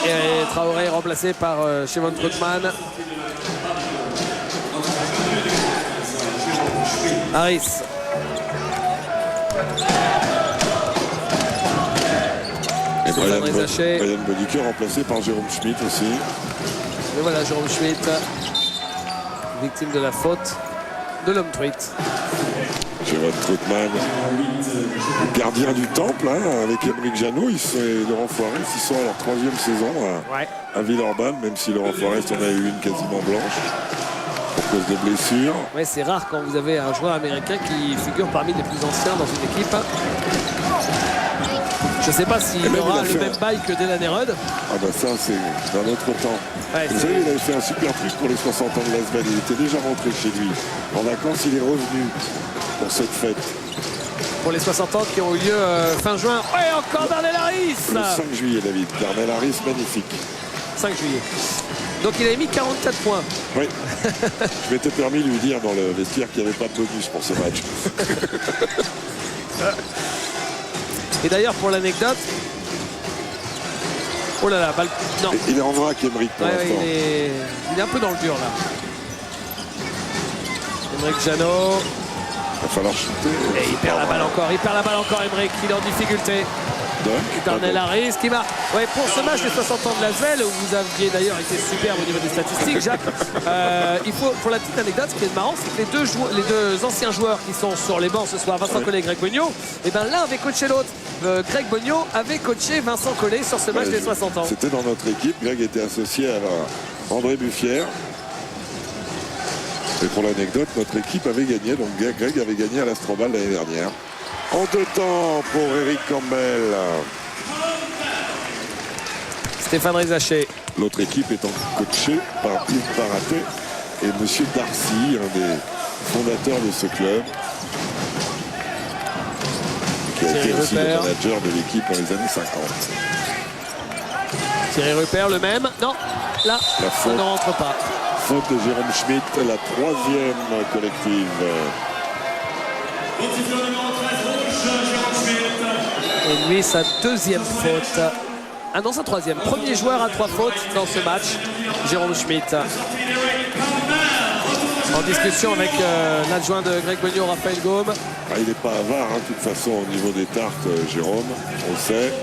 Traoré remplacé par Chevon Troutman. Harris. Et Brian Rizaché. Bodiker remplacé par Jérôme Schmitt aussi. Et voilà Jérôme Schmitt, victime de la faute de l'homme truite. Jérôme Troutman, gardien du Temple, hein, avec Émeric Janot et Laurent Forest. Ils sont à leur 3e saison à Villeurbanne, même si Laurent Forest en a eu une quasiment blanche pour cause de blessures. Ouais, c'est rare quand vous avez un joueur américain qui figure parmi les plus anciens dans une équipe. Je ne sais pas s'il aura le même bail que Delan Erod. Ah bah ça c'est d'un autre temps. Ouais, vous savez, il avait fait un super truc pour les 60 ans de Lasvel. Il était déjà rentré chez lui. En vacances, il est revenu pour cette fête. Pour les 60 ans qui ont eu lieu fin juin. Ouais, encore Darnell Harris. Le 5 juillet, David. Darnell Harris, magnifique. 5 juillet. Donc il avait mis 44 points. Oui. Je m'étais permis de lui dire dans le vestiaire qu'il n'y avait pas de bonus pour ce match. Et d'ailleurs, pour l'anecdote... Oh là là, balle... Non. Il est en vrac, Émeric, pour l'instant. Il est un peu dans le dur, là. Émeric Janot. Il va falloir chuter. Et il perd la balle encore. Il perd la balle encore, Émeric. Il est en difficulté. Darnell Harris qui marque. Ouais, pour ce match des 60 ans de Lasvel, où vous aviez d'ailleurs été superbe au niveau des statistiques, Jacques, il faut, pour la petite anecdote, ce qui est marrant, c'est que les deux anciens joueurs qui sont sur les bancs ce soir, Vincent Collet et Greg Bognaud, et ben l'un avait coaché l'autre. Greg Bognaud avait coaché Vincent Collet sur ce match des 60 ans. C'était dans notre équipe. Greg était associé à André Buffière. Et pour l'anecdote, notre équipe avait gagné. Donc Greg avait gagné à l'Astrobal l'année dernière. En 2 temps pour Eric Campbell. Stéphane Rizaché. L'autre équipe étant coachée par Yves Baraté et M. Darcy, un des fondateurs de ce club, qui a été aussi le manager de l'équipe dans les années 50. Thierry Rupert, le même. Non, là, ça ne rentre pas. Faute de Jérôme Schmitt, la 3e collective. Et lui, sa 2e faute. Ah non, sa 3e. Premier joueur à 3 fautes dans ce match, Jérôme Schmitt. En discussion avec l'adjoint de Greg Bognaud, Raphaël Gaume. Ah, il n'est pas avare, hein, de toute façon, au niveau des tartes, Jérôme, on le sait.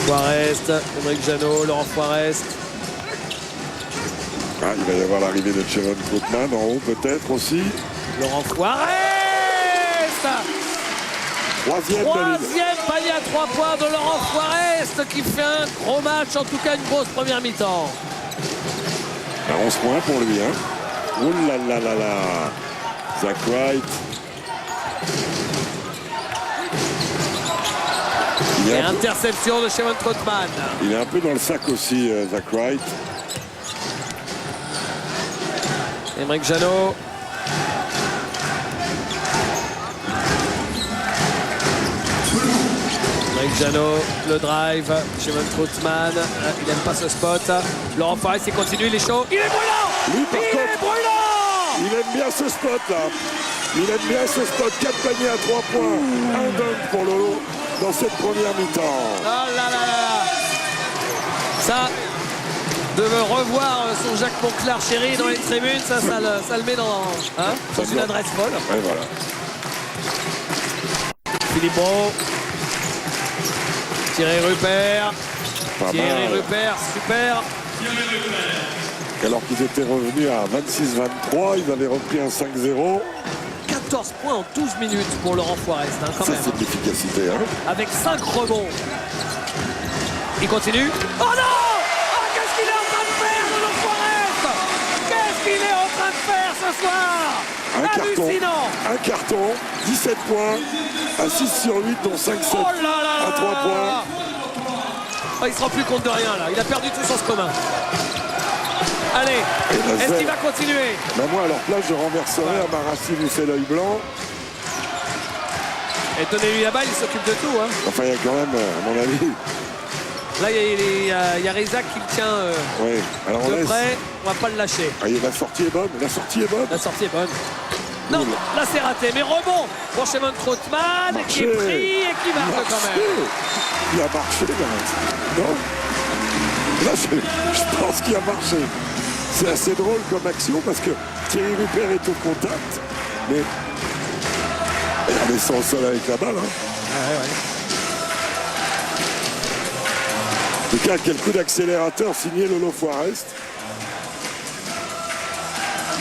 Forest, Émeric Janot, Laurent Forest. Ah, il va y avoir l'arrivée de Chevon Troutman en haut peut-être aussi. Laurent Forest. 3e panier à 3 points de Laurent Forest qui fait un gros match, en tout cas une grosse première mi-temps. 11 points pour lui. Hein. Ouh là là là là. Zach Wright. Et interception de Chevon Troutman. Il est un peu dans le sac aussi, Zach Wright. Émeric Janot. Émeric Janot, le drive. Chevon Troutman. Il n'aime pas ce spot. Laurent Forest, il continue, il est chaud. Il est brûlant. Lui, par il contre, est brûlant. Il aime bien ce spot là. Il aime bien ce spot. 4 paniers à 3 points. Un dunk pour Lolo dans cette première mi-temps. Oh là là là. Ça, de revoir son Jacques Monclar chéri dans les tribunes, ça le met dans une adresse folle. Et voilà. Philippe Brault. Thierry Rupert. Pas Thierry mal. Rupert, super. Alors qu'ils étaient revenus à 26-23, ils avaient repris un 5-0. 14 points en 12 minutes pour Laurent Forest, quand Ça, même. c'est de l'efficacité. Hein. Avec 5 rebonds. Il continue. Oh non! Oh, qu'est-ce qu'il est en train de faire, Laurent Forest? Qu'est-ce qu'il est en train de faire, ce Bonsoir. Un carton, Hallucinant. un carton, 17 points, à 6 sur 8, dont 5-7 Oh là là à 3 là points. là. Oh, il se rend plus compte de rien là. Il a perdu tout sens commun. Allez, Et est-ce qu'il va continuer? Ben moi, à leur place, je renverserai. Amarassi lui fait l'œil blanc. Et donnez-lui la balle, il s'occupe de tout. Hein. Enfin, il y a quand même, à mon avis. Là, il y a Rezac qui le tient Oui. Alors on de laisse. près. On va pas le lâcher. Ah, la sortie est bonne. La sortie est bonne. La sortie est bonne. Non, Oula. là c'est raté. Mais rebond pour Shimon Troutman qui est Marché. pris et qui marque quand même. Il a marché, là. Non. Là, je pense qu'il a marché. C'est assez drôle comme action parce que Thierry Rupert est au contact. Mais regardez ça au sol avec la balle. Hein. En tout cas, quel coup d'accélérateur signé Lolo Forest.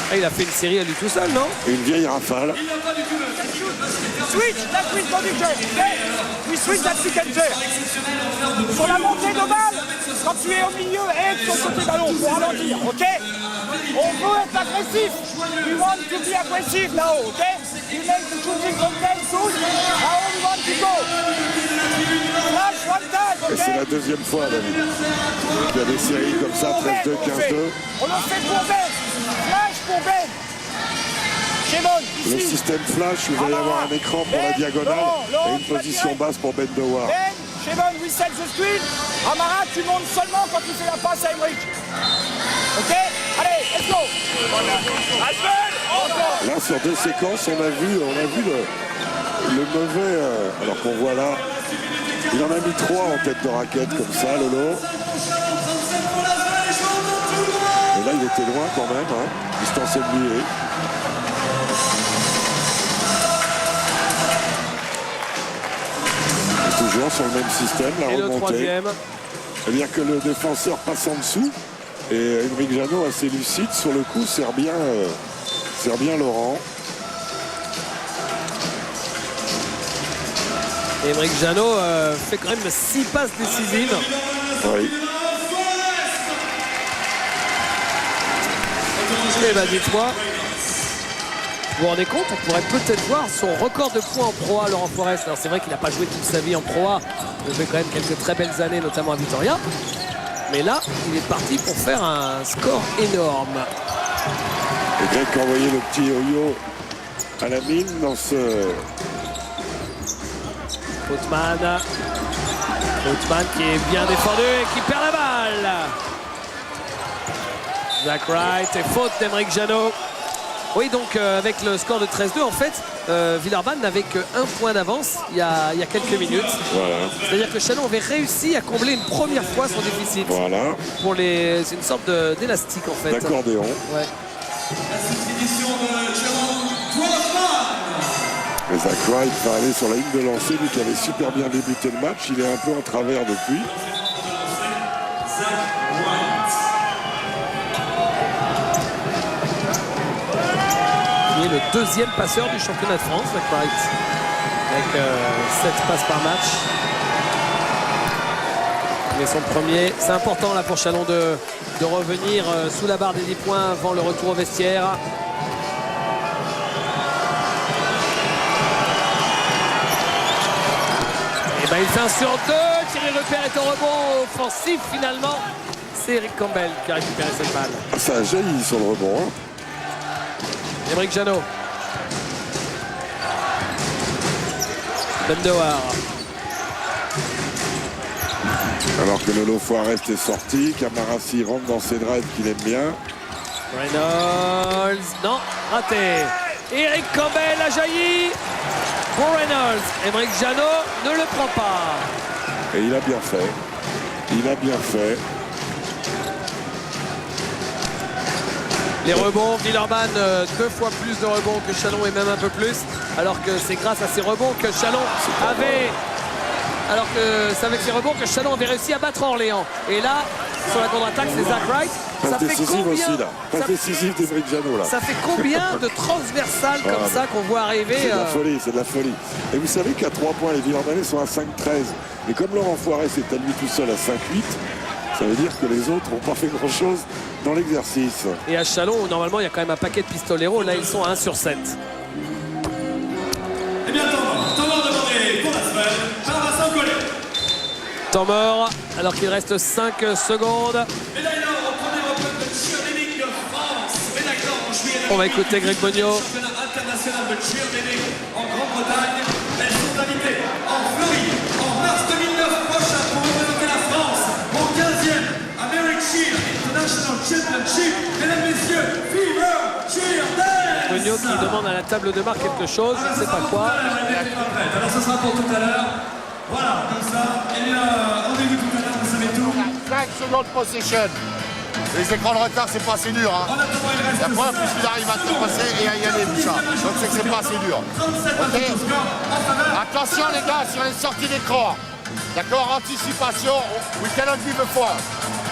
Ah, il a fait une série à lui tout seul, non? Et une vieille rafale. Switch, that switch conductor, ok? We switch that pick and chair. Sur la montée de balle, quand tu es au milieu et de ton côté ballon, pour ralentir, ok? On veut être agressif. We want to be aggressive now, ok? You make the shooting content soon. Now we want to go. Flash one time, Et ok? c'est la deuxième fois, David. Il y a des séries comme ça, 13-2, 15-2. On le fait pour Ben. Flash pour Ben. Shimon, Le ici. système flash, où il va y avoir un écran pour la diagonale et une position basse pour Ben Dewar. Ben, Shimon, we set the screen. Amara, tu montes seulement quand tu fais la passe à Emmerich. Ok? Allez, let's go. Là, sur deux séquences, on a vu le mauvais, alors qu'on voit là, il en a mis 3 en tête de raquette comme ça, Lolo. Et là, il était loin quand même, hein, distance NBA. Et toujours sur le même système, la Et le remontée. troisième. C'est-à-dire que le défenseur passe en dessous et Émeric Janot, assez lucide sur le coup, sert bien Laurent. Et Émeric Janot fait quand même 6 passes décisives. Oui. Et bah dites-moi, vous vous rendez compte, on pourrait peut-être voir son record de points en Pro A, Laurent Forest. Alors c'est vrai qu'il n'a pas joué toute sa vie en Pro A, il a fait quand même quelques très belles années, notamment à Vitoria. Mais là, il est parti pour faire un score énorme. Et Greg qui a envoyé le petit yo-yo à la mine dans ce... Troutman qui est bien défendu et qui perd la balle. Zach Wright et faute d'Émeric Janot. Oui, donc avec le score de 13-2, en fait, Villeurbanne n'avait qu'un point d'avance il y a quelques minutes. Voilà. C'est-à-dire que Chalon avait réussi à combler une première fois son déficit. Voilà. C'est une sorte d'élastique en fait. D'accordéon. Ouais. Et Zach Wright va aller sur la ligne de lancer, lui qui avait super bien débuté le match. Il est un peu en travers depuis. Qui est le deuxième passeur du championnat de France, Zach Wright. Avec 7 passes par match. Mais son premier, c'est important là pour Chalon de revenir sous la barre des 10 points avant le retour au vestiaire. Et ben il fait 1 sur 2. Thierry Rupert est au rebond offensif finalement. C'est Eric Campbell qui a récupéré cette balle. Ça a jailli sur le rebond. Hein. Émeric Janot. Ben Dewar. Alors que Lolo Forest est sorti, Camarassi rentre dans ses drives qu'il aime bien. Reynolds, non, raté. Eric Campbell a jailli pour Reynolds. Émeric Janot ne le prend pas. Et il a bien fait. Il a bien fait. Les rebonds, Villeurbanne, 2 fois plus de rebonds que Chalon et même un peu plus. Alors que c'est grâce à ces rebonds que Chalon avait... Alors que c'est avec ces rebonds que Chalon avait réussi à battre Orléans. Et là, sur la contre-attaque, c'est Zach Wright. Passe décisive aussi là. Passe décisive d'Émeric Janot là. Ça fait combien de transversales comme ça qu'on voit arriver C'est de la folie, c'est de la folie. Et vous savez qu'à 3 points, les Villeurbanais sont à 5-13. Et comme Laurent Forest est à lui tout seul à 5-8, Ça veut dire que les autres n'ont pas fait grand-chose dans l'exercice. Et à Chalon, où normalement il y a quand même un paquet de pistoleros, là ils sont à 1 sur 7. Eh bien, temps mort demandé pour Lasvel par Vincent Collet. Temps mort, alors qu'il reste 5 secondes. Médaille d'or au premier Open de cheerleading de France. Médaille d'or en juillet. On va écouter Greg Boniot. Championnat international de cheerleading en Grande-Bretagne. Elles sont invitées en Floride en mars 2009 prochain pour représenter la France au 15e American Cheer International Championship. Mesdames, messieurs, Fever Cheer Dance. Boniot qui demande à la table de marque quelque chose, je ne sais pas quoi. Alors ce sera pour tout à l'heure. Voilà, comme ça. Eh bien, rendez-vous tout à l'heure, vous savez tout. 5 secondes possession. Les écrans de retard, c'est pas assez dur. Hein. En attendant, il reste La première fois qu'il arrive à tout passer et à y aller, Moussa. Donc c'est que c'est pas assez dur. 37 Ok. score en faveur. Attention les gars sur les sorties d'écran. D'accord, anticipation. We cannot give a foul.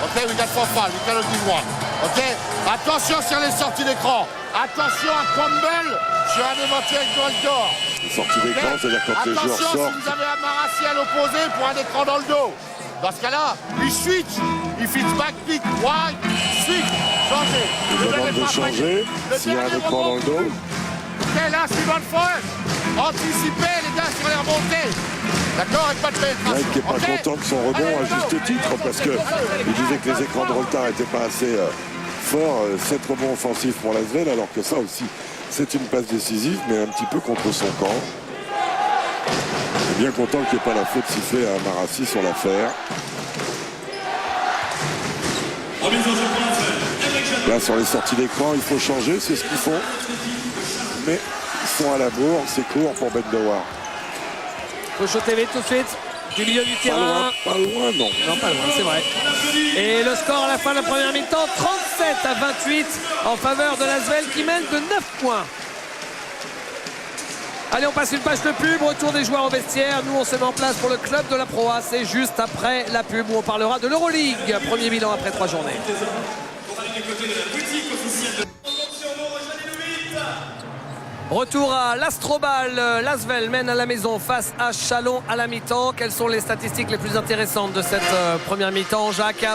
Ok, we got 4 fouls, we cannot give 1. Ok. Attention sur les sorties d'écran. Attention à Campbell sur un éventuel goal d'or. Sortie d'écran, c'est-à-dire quand les joueurs Attention sortent. si vous avez un Marassi à l'opposé pour un écran dans le dos. Dans ce cas-là, il switch. Il fit back pick, wide, switch, changer. Il demande de changer s'il y a un écran dans le dos. Ok, là, Steven Forrest. Anticipez les gars sur les remontées. D'accord, avec pas de pénétration. Greg qui n'est pas Ok. content de son rebond à juste titre parce qu'il disait que les écrans de retard n'étaient pas assez forts. 7 rebonds offensifs pour Lasvel, alors que ça aussi, c'est une passe décisive, mais un petit peu contre son camp. Il est bien content qu'il n'y ait pas la faute sifflée à Marassi sur l'affaire. Remise au jeu pour Lasvel. Eric Jadot. Là, sur les sorties d'écran, il faut changer, c'est ce qu'ils font. Mais ils sont à la bourre, c'est court pour Bendawar. Cocho TV tout de suite, du milieu du terrain. Pas loin, non. Non, pas loin, c'est vrai. Et le score à la fin de la première mi-temps, 37 à 28 en faveur de Lasvel qui mène de 9 points. Allez, on passe une page de pub, retour des joueurs au vestiaire. Nous, on se met en place pour le club de la Pro A. C'est juste après la pub où on parlera de l'Euroleague. Premier bilan après 3 journées. Pour aller du côté de la boutique officielle de Attention, nous rejoignez le 8. Retour à l'Astrobal. Lasvel mène à la maison face à Chalon à la mi-temps. Quelles sont les statistiques les plus intéressantes de cette première mi-temps, Jacques,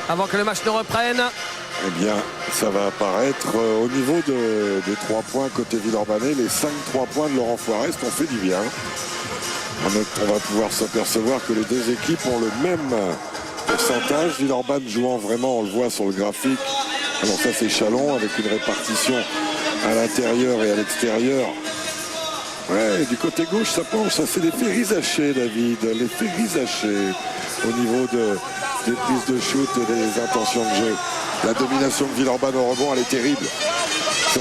avant que le match ne reprenne? Eh bien, ça va apparaître au niveau des 3 points côté Villeurbanne. Les 5 3 points de Laurent Forest ont fait du bien. On va pouvoir s'apercevoir que les deux équipes ont le même pourcentage. Villeurbanne jouant vraiment, on le voit sur le graphique. Alors ça, c'est Chalon avec une répartition à l'intérieur et à l'extérieur. Ouais, du côté gauche, ça penche. Ça, c'est l'effet Rizaché, David. L'effet Rizaché au niveau des prises de shoot et des intentions de jeu. La domination de Villeurbanne au rebond, elle est terrible.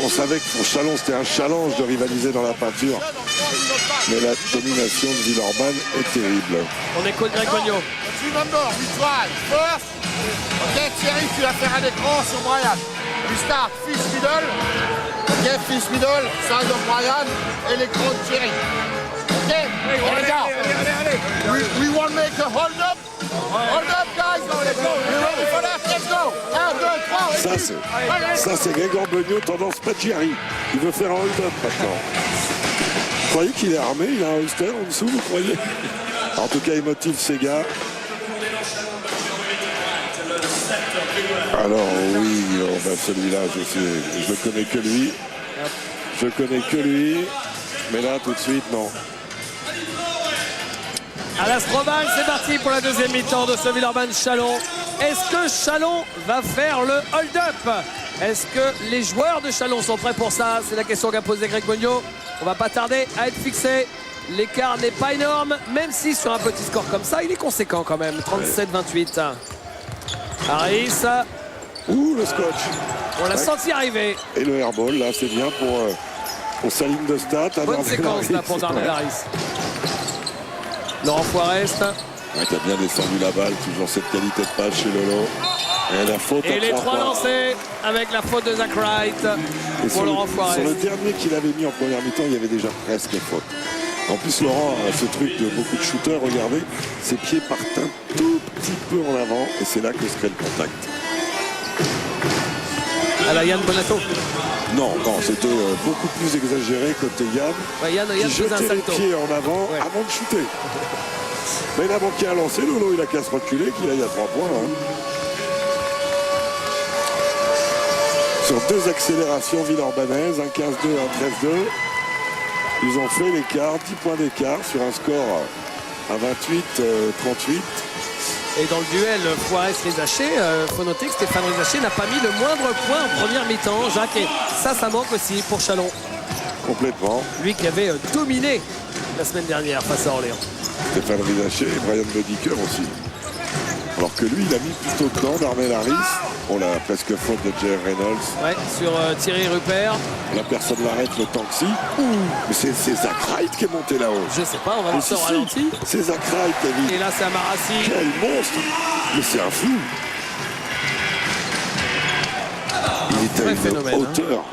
On savait que pour Chalon, c'était un challenge de rivaliser dans la peinture. Mais la domination de Villeurbanne est terrible. On écoute Greg Boniot. Remember, we try first. Ok, Thierry, tu vas faire un écran sur Brian. We start fish middle. Ok, fish middle, side of Brian et l'écran de Thierry. Ok, les gars. We want to make a hold up. Hold up, guys. Let's go. You ready for that? Let's go. 1, 2, 3. Ça, c'est Grégor Beugnot, tendance Paggiari. Il veut faire un hold-up maintenant. Vous croyez qu'il est armé? Il a un holster en dessous, vous croyez? En tout cas, il motive ses gars. Alors oui, celui-là, je connais que lui. Je connais que lui. Mais là, tout de suite, non. À l'Astrobal, c'est parti pour la deuxième mi-temps de ce Villeurbanne-Chalon. Est-ce que Chalon va faire le hold-up? Est-ce que les joueurs de Chalon sont prêts pour ça? C'est la question qu'a posée Greg Boniot. On va pas tarder à être fixé. L'écart n'est pas énorme, même si sur un petit score comme ça, il est conséquent quand même. 37-28. Harris. Ouh, le scotch. On l'a senti arriver. Et le airball, là, c'est bien pour sa ligne de stats. Bonne séquence là pour Darnell Harris. Laurent Forest. Ouais, qui a bien descendu la balle, toujours cette qualité de passe chez Lolo. Et la faute Et à les 3 points. lancés avec la faute de Zach Wright Et pour Laurent Forest. sur le dernier qu'il avait mis en première mi-temps, il y avait déjà presque faute. En plus, Laurent a ce truc de beaucoup de shooters. Regardez, ses pieds partent un tout petit peu en avant. Et c'est là que se crée le contact. À la Yann Bonato. Non, c'était beaucoup plus exagéré côté Yann. Ouais, Yann qui faisait un jetait les salto. pieds en avant Ouais. avant de shooter. Mais il a manqué à lancer, Lolo, il a qu'à se reculer, qu'il aille à 3 points. Hein. Sur 2 accélérations villeurbanaises, un 15-2, un 13-2, ils ont fait l'écart, 10 points d'écart sur un score à 28-38. Et dans le duel Foirest-Rizaché, faut noter que Stéphane Rizaché n'a pas mis le moindre point en première mi-temps, Jacques, et ça manque aussi pour Chalon. Complètement. Lui qui avait dominé la semaine dernière face à Orléans. Stéphane Rizaché et Brian Bodiker aussi. Alors que lui, il a mis plutôt de temps d'Armel Harris. On l'a presque faute de J.R. Reynolds. Ouais, sur Thierry Rupert. La personne l'arrête le temps que si. Mais c'est Zach Wright qui est monté là-haut. Je sais pas, on va voir ça au ralenti. C'est Zach Wright, David. Et là, c'est Amarassi. Quel monstre! Mais c'est un fou. Il est à une phénomène, hauteur.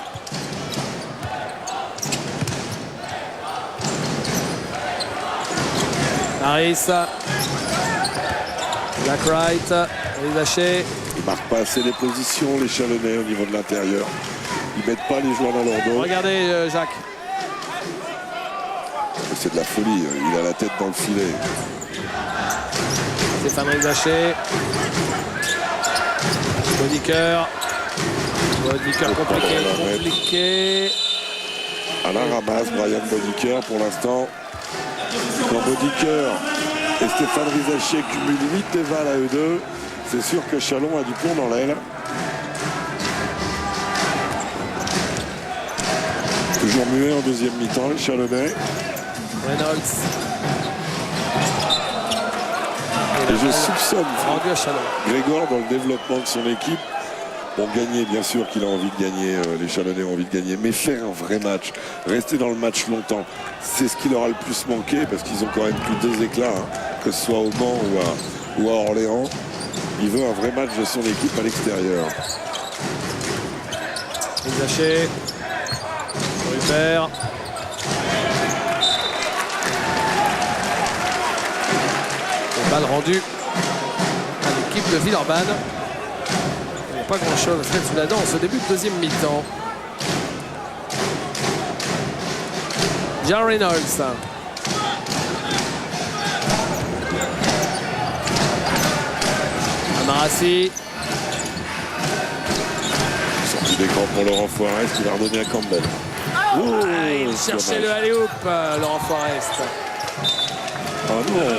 Harris. Zach Wright. Rizaché. Ils ne marquent pas assez les positions, les Chalonnais, au niveau de l'intérieur. Ils ne mettent pas les joueurs dans leur dos. Regardez, Jacques. C'est de la folie. Il a la tête dans le filet. Stéphane Rizaché. Bodiker. Bodiker compliqué. À la ramasse, Brian Bodiker pour l'instant. Quand Bodiker et Stéphane Rizaché cumulent 8 dévals à eux deux, c'est sûr que Chalon a du plomb dans l'aile. Toujours muet en deuxième mi-temps, les Chalonnais. Reynolds. Et je soupçonne rendu à Chalon. Grégor dans le développement de son équipe. Bon, gagner, bien sûr qu'il a envie de gagner, les Chalonnais ont envie de gagner, mais faire un vrai match, rester dans le match longtemps, c'est ce qui leur a le plus manqué, parce qu'ils ont quand même plus 2 éclats, hein, que ce soit au Mans ou à Orléans. Il veut un vrai match de son équipe à l'extérieur. Rizaché. Rupert. Balle rendue à l'équipe de Villeurbanne. Il n'y a pas grand chose à se mettre sous la dent en ce début de deuxième mi-temps. J.R. Reynolds. Amarassi. Sortie d'écran pour Laurent Foirest qui va redonner à Campbell. Il cherchait le alley-oop, Laurent Foirest. Ah non,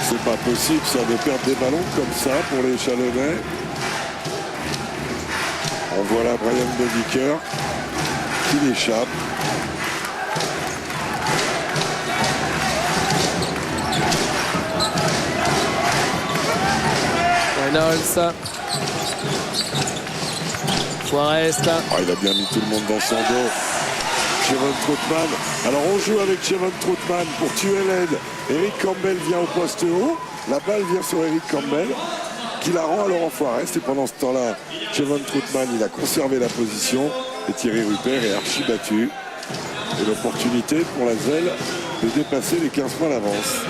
c'est pas possible ça de perdre des ballons comme ça pour les Chalonnais. On voit là Brian Bodiker qui l'échappe. Reynolds. Foirest. Ah, il a bien mis tout le monde dans son dos. Chevon Troutman. Alors on joue avec Chevon Troutman pour tuer l'aide. Eric Campbell vient au poste haut. La balle vient sur Eric Campbell qui la rend à Laurent Foirest. Et pendant ce temps-là, Chevon Troutman, il a conservé la position. Et Thierry Rupert est archi battu. Et l'opportunité pour la Zelle de dépasser les 15 points d'avance.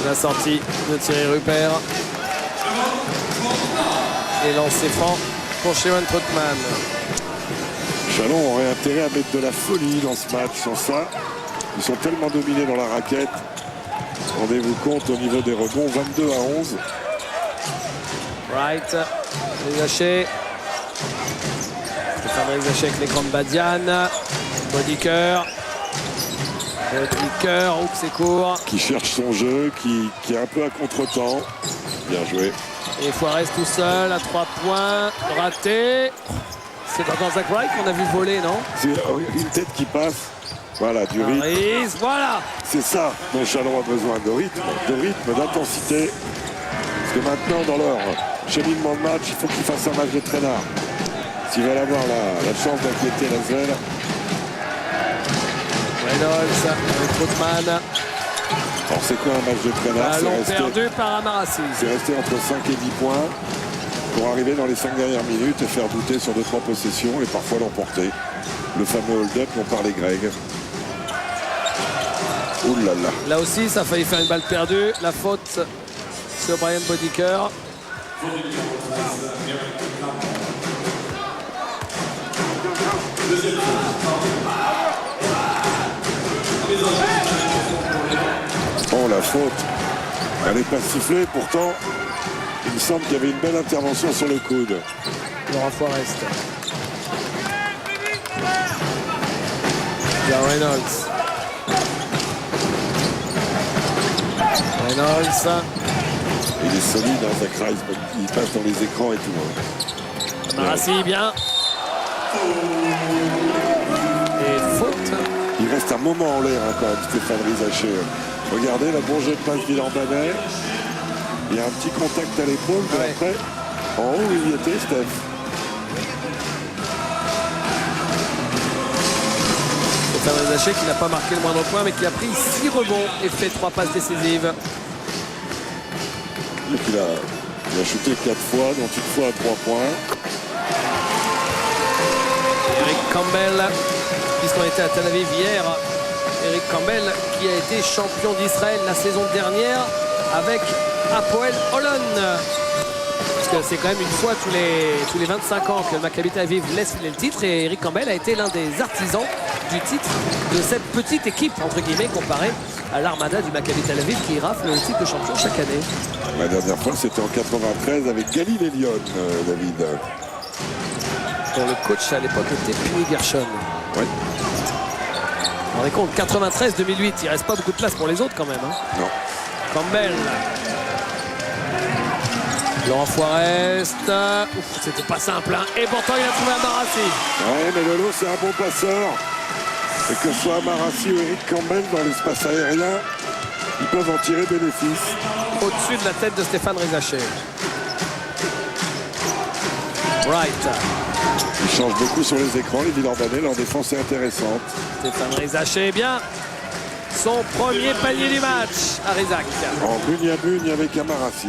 La sortie de Thierry Rupert. Et lancé franc pour Chevon Troutman. Chalon aurait intérêt à mettre de la folie dans ce match. Sans ça, ils sont tellement dominés dans la raquette. Rendez-vous compte au niveau des rebonds, 22-11. Wright, Rizaché. Stéphane Rizaché avec l'écran de Badiane. Bodiker. Bodiker, oups, c'est court. Qui cherche son jeu, qui est un peu à contre-temps. Bien joué. Et Foirest tout seul à 3 points. Raté. C'est pas dans Zach Wright qu'on a vu voler, non? C'est une tête qui passe. Voilà, du rythme. Harris, voilà. C'est ça dont Chalon a besoin, de rythme, d'intensité. Parce que maintenant, dans leur cheminement de match, il faut qu'ils fassent un match de traînard. S'ils veulent avoir la chance d'inquiéter la Zelle. Reynolds avec Troutman. Alors c'est quoi un match de traînard? Ballon perdu par Amarassi. C'est rester entre 5 et 10 points pour arriver dans les 5 dernières minutes et faire douter sur 2-3 possessions et parfois l'emporter. Le fameux hold-up dont parlait Greg. Ouh là là. Là aussi, ça a failli faire une balle perdue. La faute sur Brian Bodiker. Oh, la faute. Elle n'est pas sifflée, pourtant, il me semble qu'il y avait une belle intervention sur le coude. Laurent Forest. Reynolds. Il est solide, hein, Zach Rice. Il passe dans les écrans et tout. Marassi, bien. Et faute. Il reste un moment en l'air encore, Stéphane Rizaché. Regardez, la bon jeu de passe Villeurbanais. Il y a un petit contact à l'épaule, mais après, en haut, il y était, Steph. Stéphane Rizaché qui n'a pas marqué le moindre point, mais qui a pris 6 rebonds et fait 3 passes décisives. Donc il a shooté 4 fois, dont une fois à 3 points. Eric Campbell, puisqu'on était à Tel Aviv hier, Eric Campbell qui a été champion d'Israël la saison dernière avec Hapoel Holon. Parce que c'est quand même une fois tous les 25 ans que le Maccabi Tel Aviv laisse filer le titre, et Eric Campbell a été l'un des artisans du titre de cette petite équipe, entre guillemets, comparée à l'armada du Maccabi Tel Aviv qui rafle le titre de champion chaque année. La dernière fois, c'était en 93 avec Galil Elion, David. Dont le coach à l'époque était Pini Gershon. Oui. Vous vous rendez compte, 93-2008, il reste pas beaucoup de place pour les autres quand même. Hein. Non. Campbell. Laurent Forest. Ouf, c'était pas simple. Hein. Et pourtant, il a trouvé Amarassi. Ouais, mais Lolo, c'est un bon passeur. Et que ce soit Amarassi ou Eric Campbell dans l'espace aérien, ils peuvent en tirer bénéfice. Au-dessus de la tête de Stéphane Rizaché. Wright. Ils changent beaucoup sur les écrans, les Villeurbanais. Leur défense est intéressante. Stéphane Rizaché, bien. Son premier panier du match à Rizac. En bugne à bugne avec Amarassi.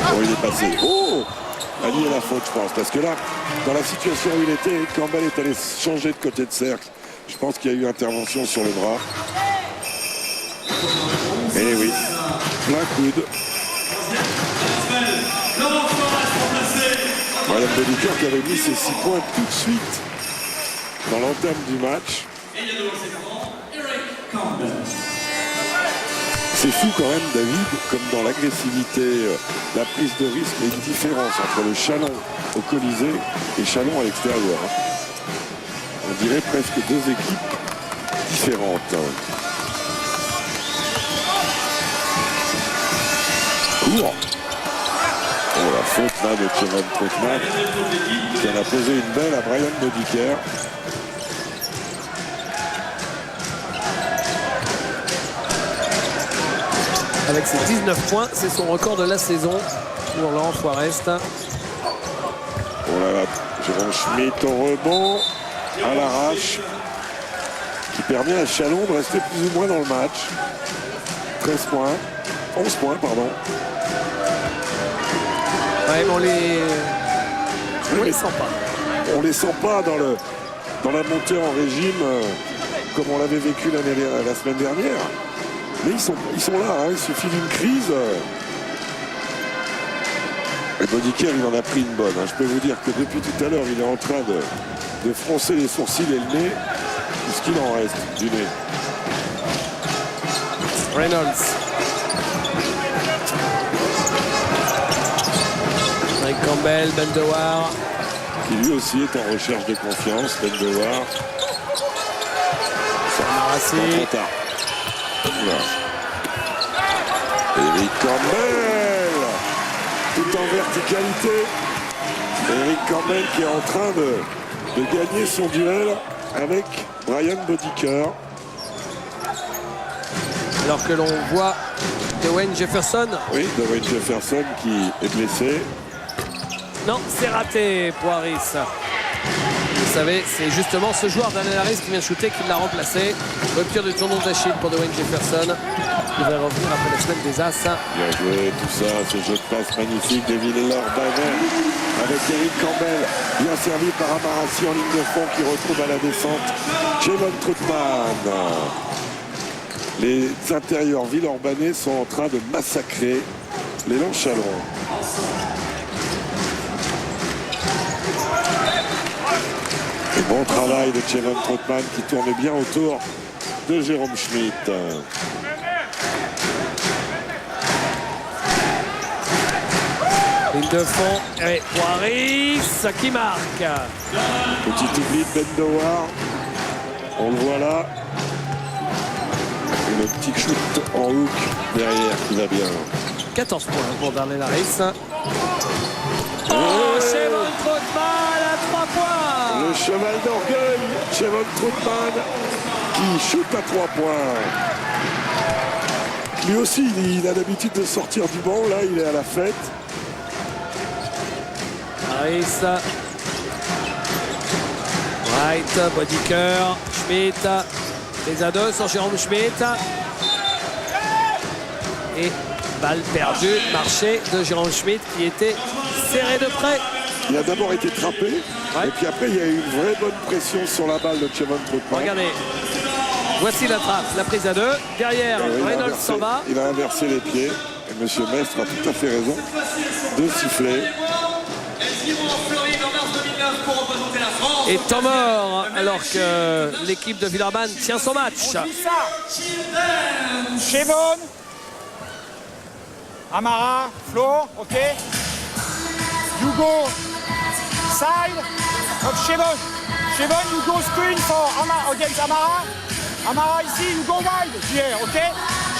Oh, il est passé. Oh, Ali est la faute, je pense. Parce que là, dans la situation où il était, Eric Campbell est allé changer de côté de cercle. Je pense qu'il y a eu intervention sur le bras. Et oui, plein coude. Voilà Bodiker qui avait mis ses 6 points tout de suite dans l'entame du match. C'est fou quand même, David, comme dans l'agressivité, la prise de risque, et une différence entre le Chalon au Colisée et Chalon à l'extérieur. On dirait presque deux équipes différentes. Court. Oh, la faute là de Kevin Trautmann qui en a posé une belle à Brian Bodiker. Avec ses 19 points, c'est son record de la saison pour Laurent Forest. Oh là là, Jérôme Schmitt au rebond, à l'arrache, qui permet à Chalon de rester plus ou moins dans le match. 13 points, 11 points, pardon. Ouais, mais on les sent pas. On les sent pas dans la montée en régime comme on l'avait vécu la semaine dernière. Mais ils sont là, hein, il suffit d'une crise. Et Bodiker, il en a pris une bonne. Hein. Je peux vous dire que depuis tout à l'heure, il est en train de froncer les sourcils et le nez. Ce qu'il en reste du nez. Reynolds. Eric Campbell, Bendewar. Qui lui aussi est en recherche de confiance, Bendewar. Amarassi. Trop tard. Voilà. Eric Campbell, tout en verticalité. Eric Campbell qui est en train de gagner son duel avec Brian Bodiker. Alors que l'on voit Dwayne Jefferson. Oui, Dwayne Jefferson qui est blessé. Non, c'est raté pour Harris. Vous savez, c'est justement ce joueur Daniel Harris qui vient shooter qui l'a remplacé. Rupture du tendon d'Achille pour Dwayne Jefferson. Il va revenir après la semaine des As. Bien joué, tout ça, ce jeu de passe magnifique des Villeurbanais avec Eric Campbell, bien servi par Amarassi en ligne de fond qui retrouve à la descente Kevin Trautmann. Les intérieurs Villeurbanais sont en train de massacrer l'élan Chalon. Et bon travail de Chevon Troutman qui tourne bien autour de Jérôme Schmitt. Ligne de fond, et Poiris qui marque. Petit oubli de Bendawar. On le voit là. Et le petit shoot en hook derrière qui va bien. 14 points pour Darnell Harris. Oh, Chevon Troutman à 3 points. Le cheval d'orgueil, Chevon Troutman qui shoot à 3 points. Lui aussi, il a l'habitude de sortir du banc. Là, il est à la fête. Harris. White, Bodiker, Schmitt. Les A2 sur Jérôme Schmitt. Et balle perdue, marché de Jérôme Schmitt qui était serré de près. Il a d'abord été trappé. Ouais. Et puis après, il y a eu une vraie bonne pression sur la balle de Chevon Troutman. Regardez. Voici la trappe, la prise à 2. Derrière, Reynolds s'en va. Il a inversé les pieds. Et M. Mestre a tout à fait raison de siffler. Elles iront en Floride en mars 2009 pour représenter la France. Et temps mort, alors que l'équipe de Villeurbanne tient son match. Chevon, Amara, Flo, ok. You go side of Chevon. Chevon, you go screen for Amara against Amara. Amara ici, you go wide here, ok.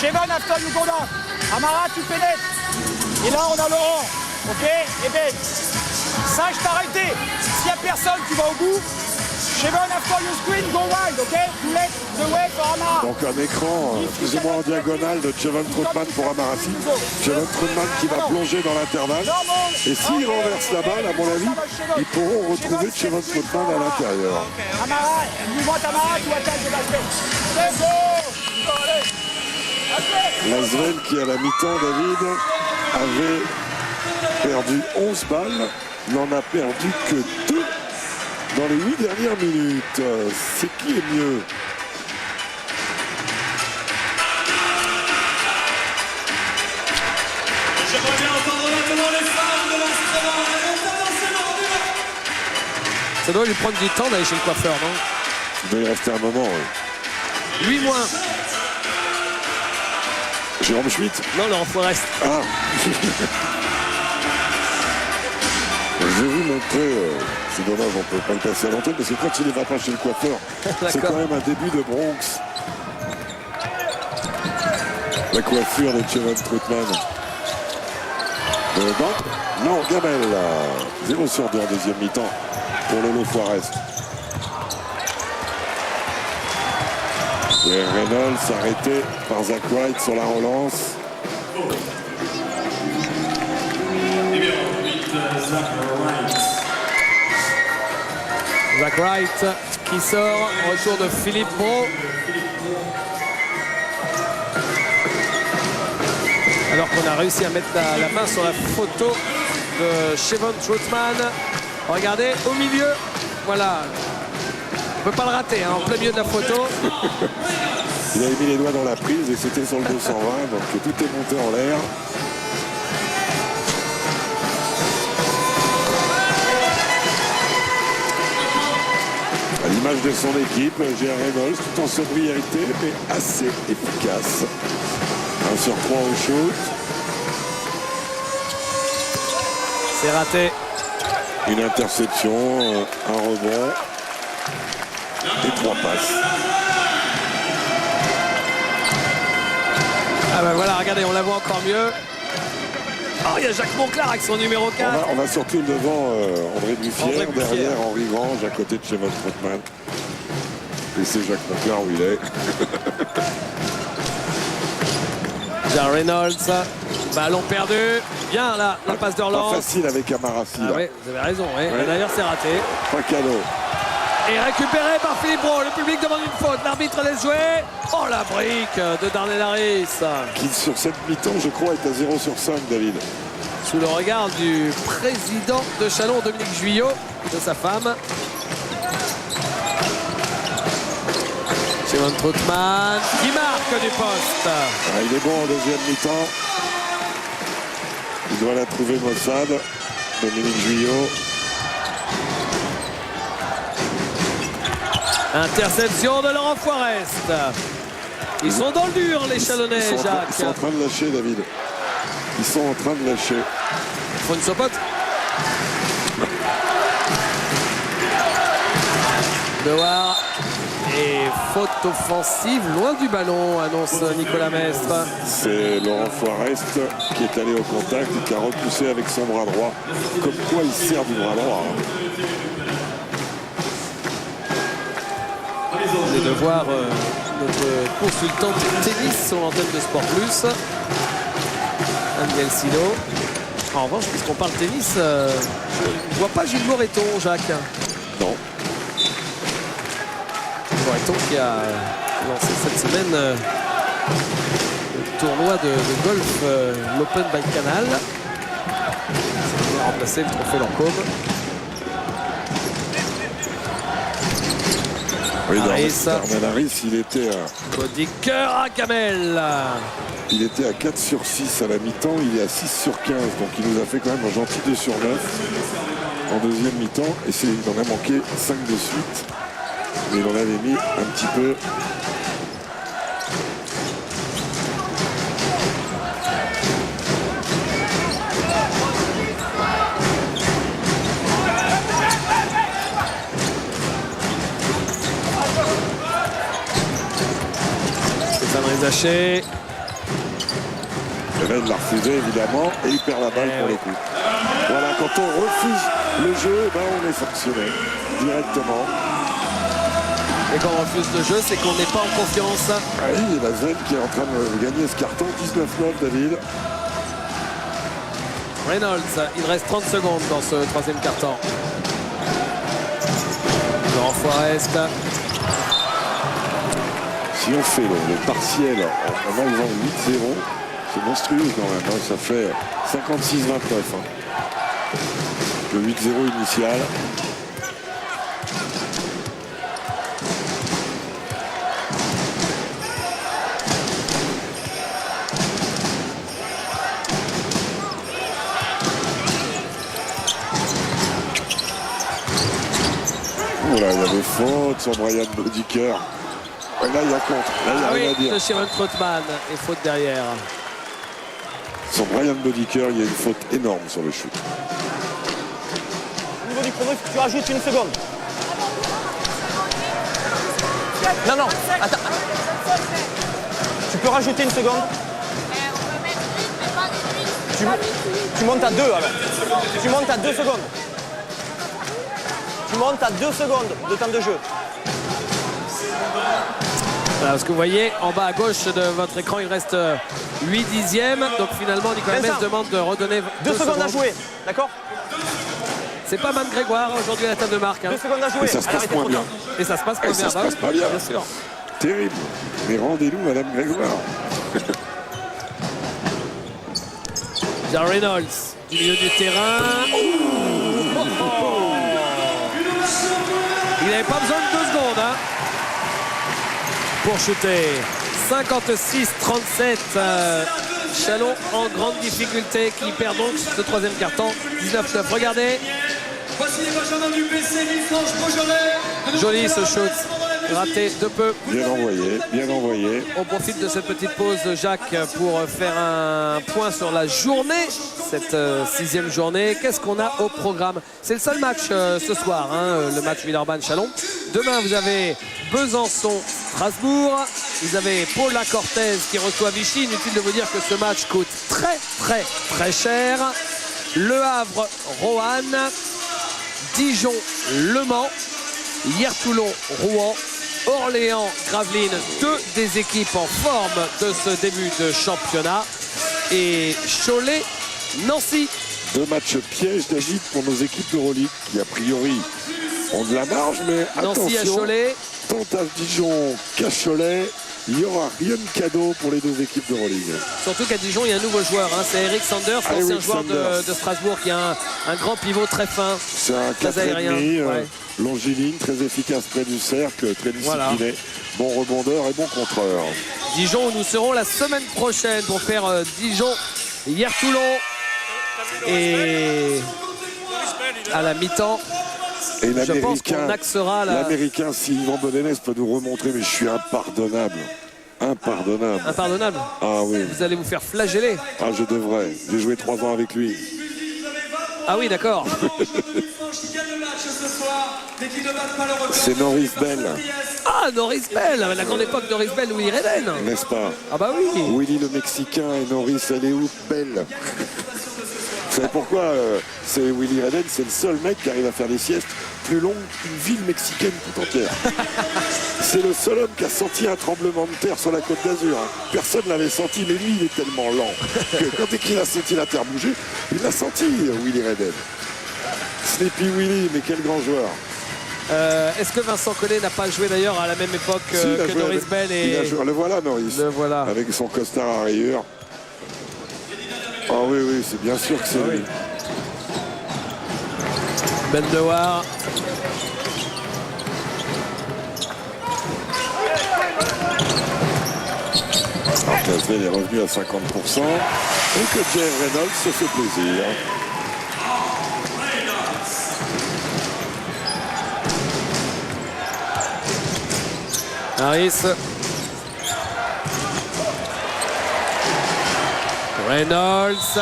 Chevon after you go down. Amara, tu pénètres. Et là, on a Laurent, ok. Et Ben, sage t'arrêter. S'il n'y a personne, tu vas au bout. Chevon after you screen, go wide, ok. You let the way for Amara. Donc un écran plus ou moins en diagonale de Chevon Troutman pour Amarassi. Chevon Troutman qui va plonger dans l'intervalle. Et s'il renverse la balle, à mon avis, ils pourront retrouver Chevon Troutman à l'intérieur. Amara, you want Amara to attack the basket. Let's go. Lasvel qui à la mi-temps, David, avait perdu 11 balles. Il n'en a perdu que 2 dans les 8 dernières minutes. C'est qui est mieux? J'aimerais bien entendre maintenant les femmes de l'instrument. Elles vont faire danser leur dur. Ça doit lui prendre du temps d'aller chez le coiffeur, non? Il doit y rester un moment. 8 moins. Jérôme Schmitt. Non, Laurent Forest. Ah. Je vais vous montrer, c'est dommage, on ne peut pas le passer à l'antenne, parce que quand il ne va pas chez le coiffeur, c'est quand même un début de Bronx. La coiffure de Chevon Troutman. Non, Gamel, 0 sur 2 en deuxième mi-temps pour Lolo Forest. Et Reynolds arrêté par Zach Wright sur la relance. Zach Wright qui sort, retour de Philippe Brault. Alors qu'on a réussi à mettre la main sur la photo de Chevon Troutman. Regardez, au milieu, voilà. On ne peut pas le rater, hein, en plein milieu de la photo. Il avait mis les doigts dans la prise et c'était sur le 220, donc tout est monté en l'air. À l'image de son équipe, J.R. Reynolds, tout en sobriété, mais assez efficace. 1 sur 3 au shoot. C'est raté. Une interception, un rebond et 3 passes. Ah ben voilà, regardez, on la voit encore mieux. Oh, il y a Jacques Monclar avec son numéro 4. On a surtout devant André Duffière, André Duffière. derrière Henri Grange, à côté de Chevon Troutman. Et c'est Jacques Monclar où il est. J.R. Reynolds, ballon perdu. Bien là, la passe de Pas relance. facile avec Amarassi. Ah là. oui, vous avez raison. Ouais. Ouais. D'ailleurs, c'est raté. Pas cadeau. Et récupéré par Philippe Brault. Le public demande une faute. L'arbitre laisse jouer. Oh, la brique de Darnell Harris. Qui sur cette mi-temps, je crois, est à 0 sur 5, David. Sous le regard du président de Chalon, Dominique Juillot, de sa femme. Chevon Troutman qui marque du poste. Ah, il est bon en deuxième mi-temps. Il doit la trouver Mossad. Dominique Guyot. Interception de Laurent Forest. Ils sont dans le dur, les Chalonnais, Ils sont Jacques. en train de lâcher, David. Ils sont en train de lâcher. Il faut une sopote. Dehors. Et faute offensive, loin du ballon, annonce Nicolas Mestre. C'est Laurent Forest qui est allé au contact et qui a repoussé avec son bras droit. Comme quoi il sert du bras droit. Vous allez de voir notre consultant de tennis sur l'antenne de Sport Plus, Daniel Silo. En revanche, puisqu'on parle tennis, je ne vois pas Gilles Moreton, Jacques. Non. Moreton qui a lancé cette semaine le tournoi de golf, l'Open by Canal. Il a remplacé le trophée Lancôme. Oui, Harris. Darnell Harris, il était à... Body cœur à Kamel. Il était à 4 sur 6 à la mi-temps, il est à 6 sur 15, donc il nous a fait quand même un gentil 2 sur 9 en deuxième mi-temps, et il en a manqué 5 de suite, mais il en avait mis un petit peu. Stéphane Rizaché. Et là, il l'a refusé évidemment et il perd la balle pour le coup. Voilà, quand on refuse le jeu, ben, on est sanctionné directement. Et quand on refuse le jeu, c'est qu'on n'est pas en confiance. Ah oui, la Zen qui est en train de gagner ce carton, 19-9 David. Reynolds, il reste 30 secondes dans ce troisième carton. Laurent Forest. Si on fait le partiel en enlevant 8-0, c'est monstrueux quand même, hein. Ça fait 56-29. Hein. Le 8-0 initial. Voilà, il y avait faute sur Brian Bodiker. Là, il y a contre. Là, il n'y a rien à dire. De Sharon Troutman et faute derrière. Sur Brian Bodiker, il y a une faute énorme sur le shoot. Au niveau du chrono, tu rajoutes une seconde. Non, non, attends. Tu peux rajouter une seconde. Tu montes à 2 alors. Tu montes à 2 secondes. Tu montes à 2 secondes de temps de jeu. Voilà, ce que vous voyez en bas à gauche de votre écran, il reste 8 dixièmes. Donc finalement, Nicolas Metz demande de redonner 2 secondes à jouer, d'accord? C'est pas Man Grégoire aujourd'hui à la table de marque. Hein. 2 secondes à jouer. Et ça se passe moins bien. Et ça se passe pas bien. Ça se passe pas bien. Bien sûr. Terrible. Mais rendez-nous Madame Grégoire. Jean Reynolds, du milieu du terrain. Il n'avait pas besoin de 2 secondes. Hein, pour shooter. 56-37. Chalon en grande difficulté qui perd donc ce troisième carton. 19-9. Regardez. Voici les Benjamins du PC Villefranche-Beaujolais. Joli ce shoot. Raté de peu. Bien envoyé, bien envoyé. On profite de cette petite pause, Jacques, pour faire un point sur la journée, cette 6e journée. Qu'est-ce qu'on a au programme? C'est le seul match ce soir, hein, le match Villeurbanne-Chalon. Demain, vous avez Besançon-Strasbourg. Vous avez Paula Cortez qui reçoit Vichy. Inutile de vous dire que ce match coûte très cher. Le Havre, Roanne. Dijon-Le Mans. Hier-Toulon, Rouen. Orléans, Gravelines, 2 des équipes en forme de ce début de championnat. Et Cholet, Nancy. 2 matchs pièges, David, pour nos équipes d'Euroleague qui, a priori, ont de la marge, mais Nancy attention, à Cholet. tant à Dijon qu'à Cholet, il n'y aura rien de cadeau pour les 2 équipes d'Euroleague. Surtout qu'à Dijon, il y a un nouveau joueur. Hein, c'est Eric Sanders, l'ancien joueur de Strasbourg, qui a un grand pivot très fin. C'est un très 4,5, aérien. longiligne, très efficace près du cercle, très discipliné. Voilà. Bon rebondeur et bon contreur. Dijon, où nous serons la semaine prochaine pour faire Dijon, hier Toulon. Et à la mi-temps, Et je pense qu'on l'Américain, axera l'Américain, si Yvan Bedenès peut nous remontrer, mais je suis impardonnable. Impardonnable. impardonnable. Ah oui. Vous allez vous faire flageller. Ah, je devrais. J'ai joué 3 ans avec lui. Ah oui, d'accord. C'est Norris Bell, Ah, Norris Bell, la grande époque Norris Bell, Willie Redden. n'est-ce pas? Ah bah oui. Willy le Mexicain et Norris, elle est où? Bell. Vous savez pourquoi c'est Willie Redden, c'est le seul mec qui arrive à faire des siestes plus longues qu'une ville mexicaine tout entière. C'est le seul homme qui a senti un tremblement de terre sur la Côte d'Azur. Hein. Personne ne l'avait senti, mais lui, il est tellement lent que quand il a senti la terre bouger, il l'a senti, Willie Redden. Sleepy Willie, mais quel grand joueur. Est-ce que Vincent Collet n'a pas joué d'ailleurs à la même époque Si, il a que joué Norris avec- Bell il a joué- le voilà, Norris. Le voilà. Avec son costard à rayures. Ah oui, oui, c'est bien sûr que c'est lui. Ben Dewar. Alors que Lasvel est revenu à 50% et que Jay Reynolds se fait plaisir. Harris. Reynolds.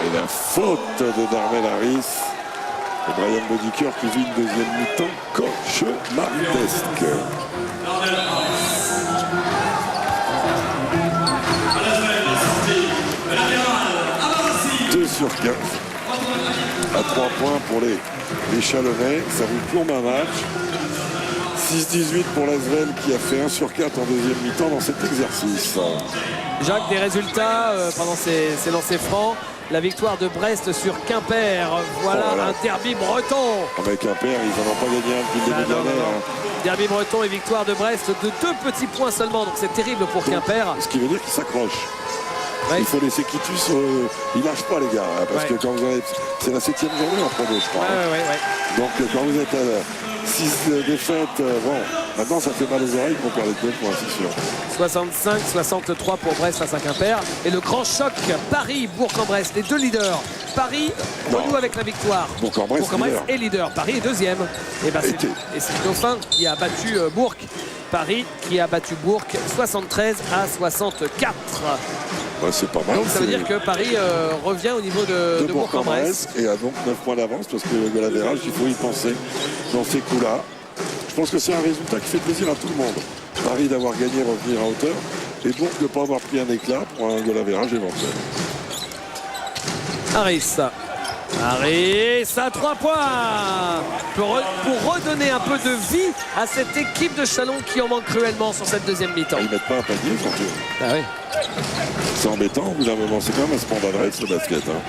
Et la faute de Darnell Harris. Et Brian Bodiker qui vit une deuxième mi-temps cauchemardesque. 2 sur 15. À 3 points pour les Chalonnais. Ça vous plombe un match. 6-18 pour Lasvel qui a fait 1 sur 4 en deuxième mi-temps dans cet exercice. Jacques, des résultats pendant ces lancers francs. La victoire de Brest sur Quimper. Voilà, Oh là là. un derby breton. Avec un père, ils n'en ont pas gagné un depuis le début de l'année. Hein. Derby breton et victoire de Brest de 2 petits points seulement. Donc c'est terrible pour Quimper. Ce qui veut dire qu'ils s'accrochent. Ouais. Il faut laisser Kitus. Ils lâchent pas, les gars. Hein, parce Ouais. que quand vous avez. C'est la 7e journée en Pro 2, je crois. hein. Ouais. Donc quand vous êtes à 6 défaites, bon, maintenant ça fait mal aux oreilles qu'on perd les 2 points, c'est sûr. 65-63 pour Brest face à Quimper. Et le grand choc, Paris, Bourg-en-Bresse, les 2 leaders. Paris renoue Non. avec la victoire. Bourg-en-Bresse, leader. est leader. Paris est deuxième. Et Été. c'est le Dauphin qui a battu Bourg. Paris qui a battu Bourg 73-64. Ouais, c'est pas mal. Donc ça veut c'est dire que Paris revient au niveau de de Bourg-en-Bresse. Bourg-en-Bresse et a donc 9 points d'avance parce que le goal average, il faut y penser dans ces coups-là. Je pense que c'est un résultat qui fait plaisir à tout le monde. Paris d'avoir gagné, revenir à hauteur et donc de ne pas avoir pris un éclat pour un goal average éventuel. Harris à 3 points pour redonner un peu de vie à cette équipe de Chalon qui en manque cruellement sur cette deuxième mi-temps. Ils mettent pas un panier surtout. Ah oui. C'est embêtant, au bout d'un moment, c'est quand même un sport d'adresse le basket. Hein.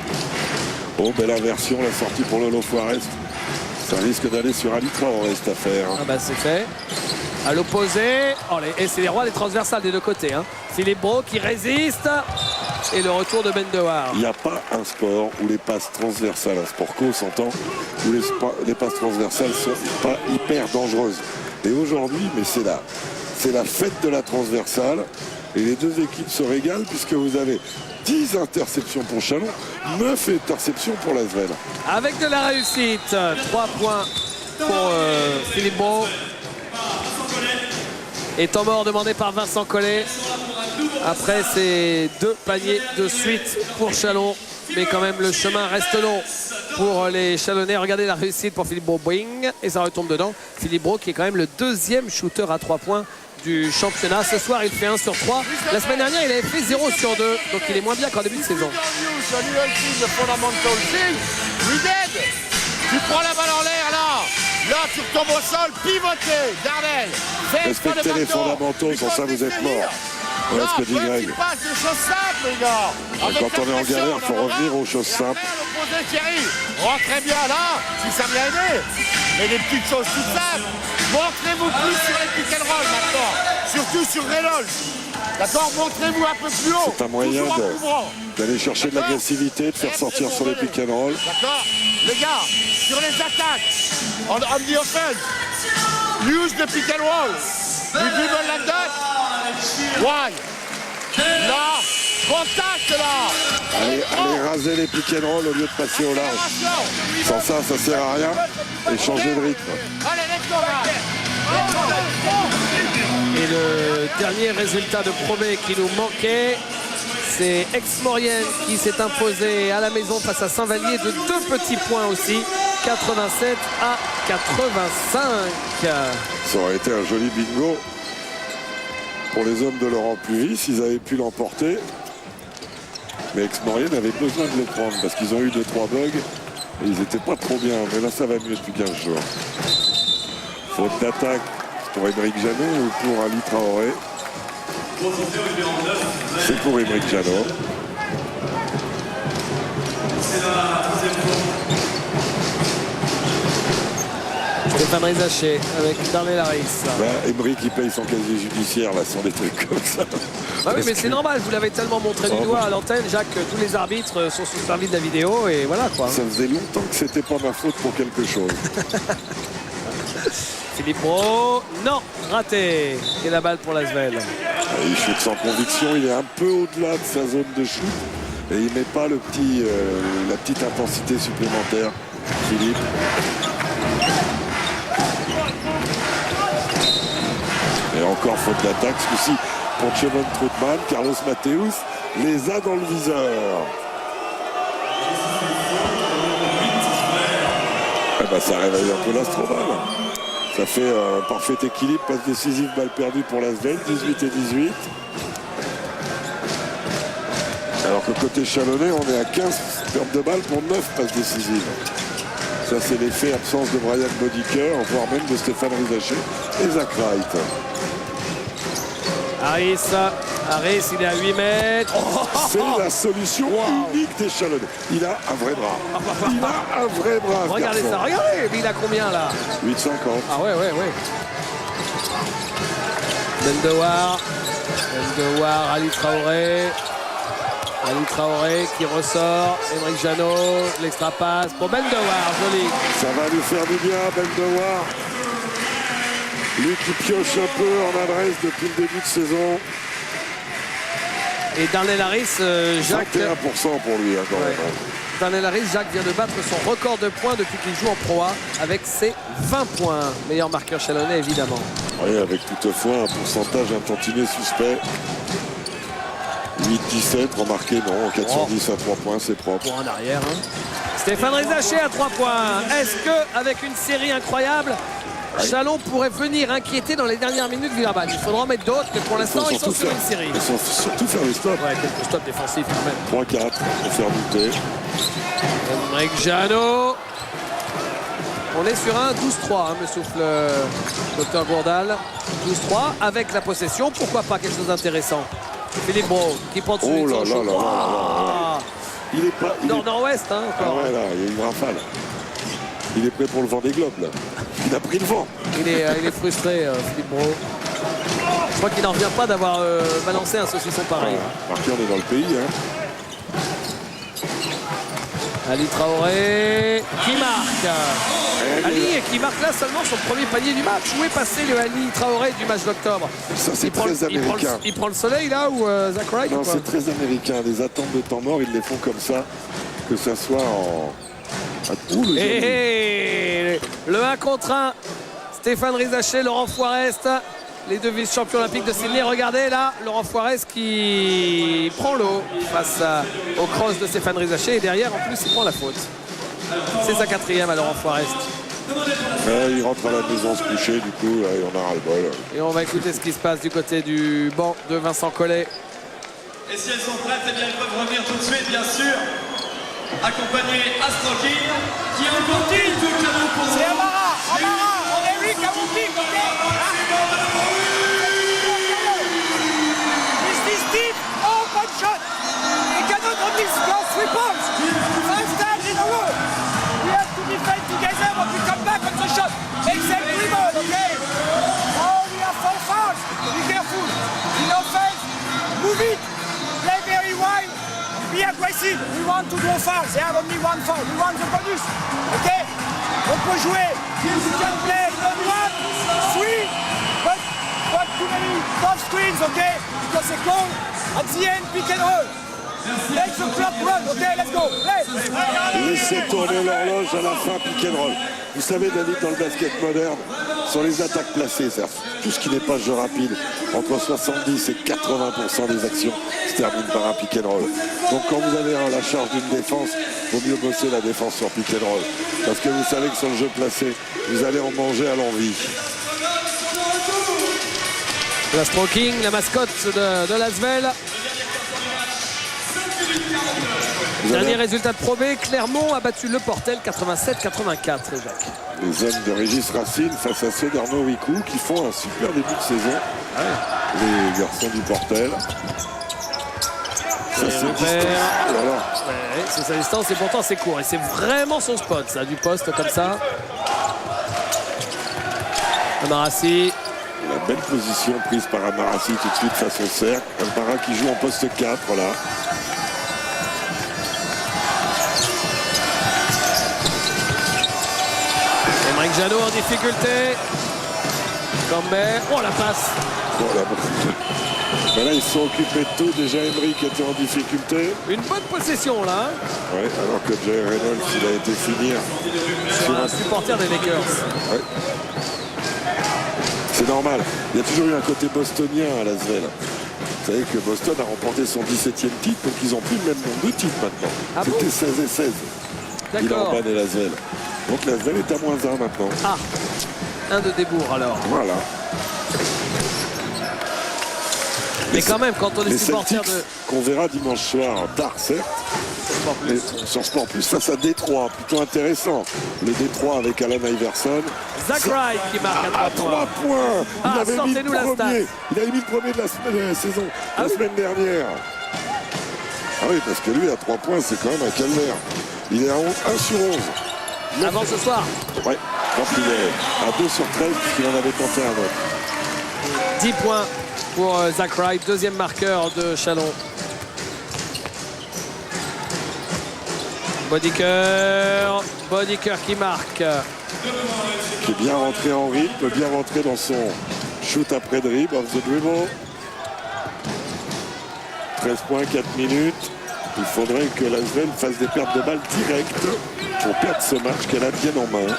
Oh, belle inversion, la sortie pour Lolo Forest. Ça risque d'aller sur Alitra, on reste à faire. Ah bah c'est fait. À l'opposé, et c'est les rois des transversales des deux côtés. Hein. Philippe Brault qui résiste. Et le retour de Ben Dewar. Il n'y a pas un sport où les passes transversales, un sport co s'entend, où les passes transversales sont pas hyper dangereuses. Et aujourd'hui, mais c'est la fête de la transversale. Et les deux équipes se régalent puisque vous avez 10 interceptions pour Chalon, 9 interceptions pour Lasvel. Avec de la réussite. 3 points pour Philippe Brault. Et temps mort demandé par Vincent Collet. Après ces 2 paniers de suite pour Chalon. Mais quand même le chemin reste long pour les Chalonnais. Regardez la réussite pour Philippe Brault. Boing, et ça retombe dedans. Philippe Brault qui est quand même le 2e shooter à 3 points du championnat. Ce soir il fait 1 sur 3. La semaine dernière il avait fait 0 sur 2. Donc il est moins bien qu'en début de saison. Tu prends la balle en l'air là. Là, tu retombes au sol, pivoter. Darnell. Respectez les fondamentaux, sans ça vous êtes mort. Voilà ce que dit Greg. passe des choses simples, les gars. Avec Quand on est en pression, galère, il faut dans le revenir bas. aux choses simples. Et après, à l'opposé qui arrive. Rentrez bien là, si ça vient aider. Mais des petites choses toutes simples. Montrez-vous plus sur les pick and roll maintenant. Surtout sur Reynolds. D'accord, montrez-vous un peu plus haut. C'est un moyen Toujours en couvrant. d'aller chercher de l'agressivité, de faire sortir sur les pick and roll. D'accord, les gars, sur les attaques, on the offense, use the pick and roll. You dribble like that. Why? Là, Contact là. Allez raser les pick and roll au lieu de passer au large. Sans ça, ça sert à rien. Et changer de rythme. Allez, let's go là. Et le dernier résultat de Pro B qui nous manquait, c'est Aix-Maurienne qui s'est imposé à la maison face à Saint-Vallier de 2 petits points aussi, 87 à 85. Ça aurait été un joli bingo pour les hommes de Laurent Pluvy s'ils avaient pu l'emporter. Mais Aix-Maurienne avait besoin de les prendre parce qu'ils ont eu 2-3 bugs et ils n'étaient pas trop bien. Mais là, ça va mieux depuis 15 jours. Faute d'attaque pour Émeric Janot ou pour Ali Traoré? C'est pour Émeric Janot. Stéphane Rizaché avec Darnell Harris. Émeric il paye son casier judiciaire là sur des trucs comme ça. Bah oui, mais c'est normal, vous l'avez tellement montré du doigt à l'antenne, Jacques, tous les arbitres sont sous service de la vidéo et voilà quoi. Ça faisait longtemps que c'était pas ma faute pour quelque chose. Philippe Brault, non, raté. Et la balle pour l'Asvel. Il shoot sans conviction, il est un peu au-delà de sa zone de shoot et il met pas la petite intensité supplémentaire. Philippe. Et encore faute d'attaque, ce coup-ci pour Chevon Troutman. Carlos Mateus les a dans le viseur. Eh ben, ça réveille un peu l'Astrobal. Ça fait un parfait équilibre, passe décisive, balle perdue pour l'Asvel, 18 et 18. Alors que côté Chalonnais, on est à 15 pertes de balles pour 9 passes décisives. Ça, c'est l'effet absence de Brian Bodiker, voire même de Stéphane Rizaché et Zach Wright. Harris, il est à 8 mètres. C'est la solution unique des Chalonnais. Il a un vrai bras. Il a un vrai bras. Regardez ça, regardez. Mais il a combien là? 8,50. Ah ouais. Bendewar, Ali Traoré qui ressort. Émeric Janot, l'extra passe pour Bendewar, joli. Ça va lui faire du bien, Bendewar. Lui qui pioche un peu en adresse depuis le début de saison. Et Darnell Harris, Jacques. 21% pour lui, quand même. Darnell Harris, Jacques vient de battre son record de points depuis qu'il joue en Pro A avec ses 20 points. Meilleur marqueur chalonnais, évidemment. Oui, avec toutefois un pourcentage un tantinet suspect. 8-17, remarquez, non, 410 à 3 points, c'est propre. Pour en arrière. Stéphane Rizaché à 3 points. Est-ce qu'avec une série incroyable, Chalon pourrait venir inquiéter dans les dernières minutes Villeurbanne? Il faudra en mettre d'autres, mais pour l'instant, ils sont sur une série. Il faut surtout faire les stops. Ouais, quelques stops défensifs quand même. 3-4 pour faire douter. Émeric Janot. On est sur un 12-3, me souffle Dr Gourdal. 12-3 avec la possession. Pourquoi pas quelque chose d'intéressant? Philippe Brault qui prend dessus. Oh là là là là. Il est pas. Nord-nord-ouest, hein, encore. Ah ouais, là, il y a une rafale. Il est prêt pour le vent des globes, là. Il a pris le vent. Il est frustré, Philippe Brault. Je crois qu'il n'en revient pas d'avoir balancé un saucisson pareil. Par qui on est dans le pays, hein. Ali Traoré qui marque. Ali qui marque là seulement son premier panier du match. Où est passé le Ali Traoré du match d'octobre? Ça, c'est très américain. Il prend le soleil là ou Zach Wright? Non, c'est très américain. Les attentes de temps mort, ils les font comme ça. Que ça soit en... Le 1 contre 1. Stéphane Rizaché, Laurent Forest. Les deux vice-champions olympiques de Sydney. Regardez là, Laurent Forest qui prend l'eau face au cross de Stéphane Rizaché. Et derrière, en plus, il prend la faute. C'est sa 4e à Laurent Forest. Il rentre à la maison se coucher, du coup, là, on a ras-le-bol. Et on va écouter ce qui se passe du côté du banc de Vincent Collet. Et si elles sont prêtes, eh bien, elles peuvent revenir tout de suite, bien sûr. Accompagné Astrokin, qui est encore digne de cadeau pour nous. C'est Amara, on est lui qui a mon pic, ok? Is this deep? Oh, one shot! We cannot only score 3 points! 5 times in a row! We have to defend together when we come back on the shot! Except rebound, okay? Oh, we have 4 fouls! Be careful! In offense, move it! Play very wide! Be aggressive! We want to go fouls! They have only 1 foul! We want the bonus! Okay? On peut jouer! You can play not 1, 3, but too many top screens, okay? Because they call at the end pick and roll. Make the clock run, okay? Let's go. Play. Laissez tourner l'horloge à la fin, pick and roll. Vous savez, David, dans le basket moderne, sur les attaques placées, tout ce qui n'est pas jeu rapide, entre 70 et 80% des actions se terminent par un pick and roll. Donc quand vous avez la charge d'une défense, il vaut mieux bosser la défense sur pick and roll. Parce que vous savez que sur le jeu placé, vous allez en manger à l'envie. La Stroking, la mascotte de Lasvel. Dernier résultat de Pro B, Clermont a battu Le Portel 87-84, Jacques. Les hommes de Régis Racine face à ceux d'Arnaud Ricou qui font un super début de saison. Les garçons du Portel. Ça, c'est Ouais, c'est sa distance et pourtant c'est court. Et c'est vraiment son spot, ça, du poste comme ça. Amarassi. La belle position prise par Amarassi tout de suite face au cercle. Amara qui joue en poste 4 là. Emeric Janot en difficulté. Cambert. Oh la passe. Bon, ben là ils se sont occupés de tout. Déjà Emeric était en difficulté. Une bonne possession là. Ouais, alors que Jay Reynolds il a été finir Sur un supporter des Lakers. Ouais. C'est normal. Il y a toujours eu un côté bostonien à Lasvel. Vous savez que Boston a remporté son 17e titre, donc ils n'ont plus le même nombre de titres maintenant. Ah C'était bon 16 et 16. D'accord. Villeurbanne et Lasvel. Donc Lasvel est à -1 maintenant. Ah, un de Desbourg alors. Voilà. Mais quand même, quand on est Les supporter Celtics, de... qu'on verra dimanche soir tard, certes, mais sur Sport Plus face à Détroit, plutôt intéressant. Le Détroit avec Alan Iverson. Zach Wright qui marque à 3 3 points. points. Ah, Il avait mis le sortez-nous la premier. Il avait mis le premier de la saison, la semaine dernière. Ah oui, parce que lui, à 3 points, c'est quand même un calvaire. Il est à 1 sur 11. Avant ce soir. Ouais, donc il est à 2 sur 13, puisqu'il en avait tenté un autre. 10 points pour Zach Wright, deuxième marqueur de Chalon. Bodiker qui marque. Qui est bien rentré en rythme, bien rentré dans son shoot après dribble, off the dribble. 13 points, 4 minutes. Il faudrait que Lasvel fasse des pertes de balles directes pour perdre ce match qu'elle a bien en main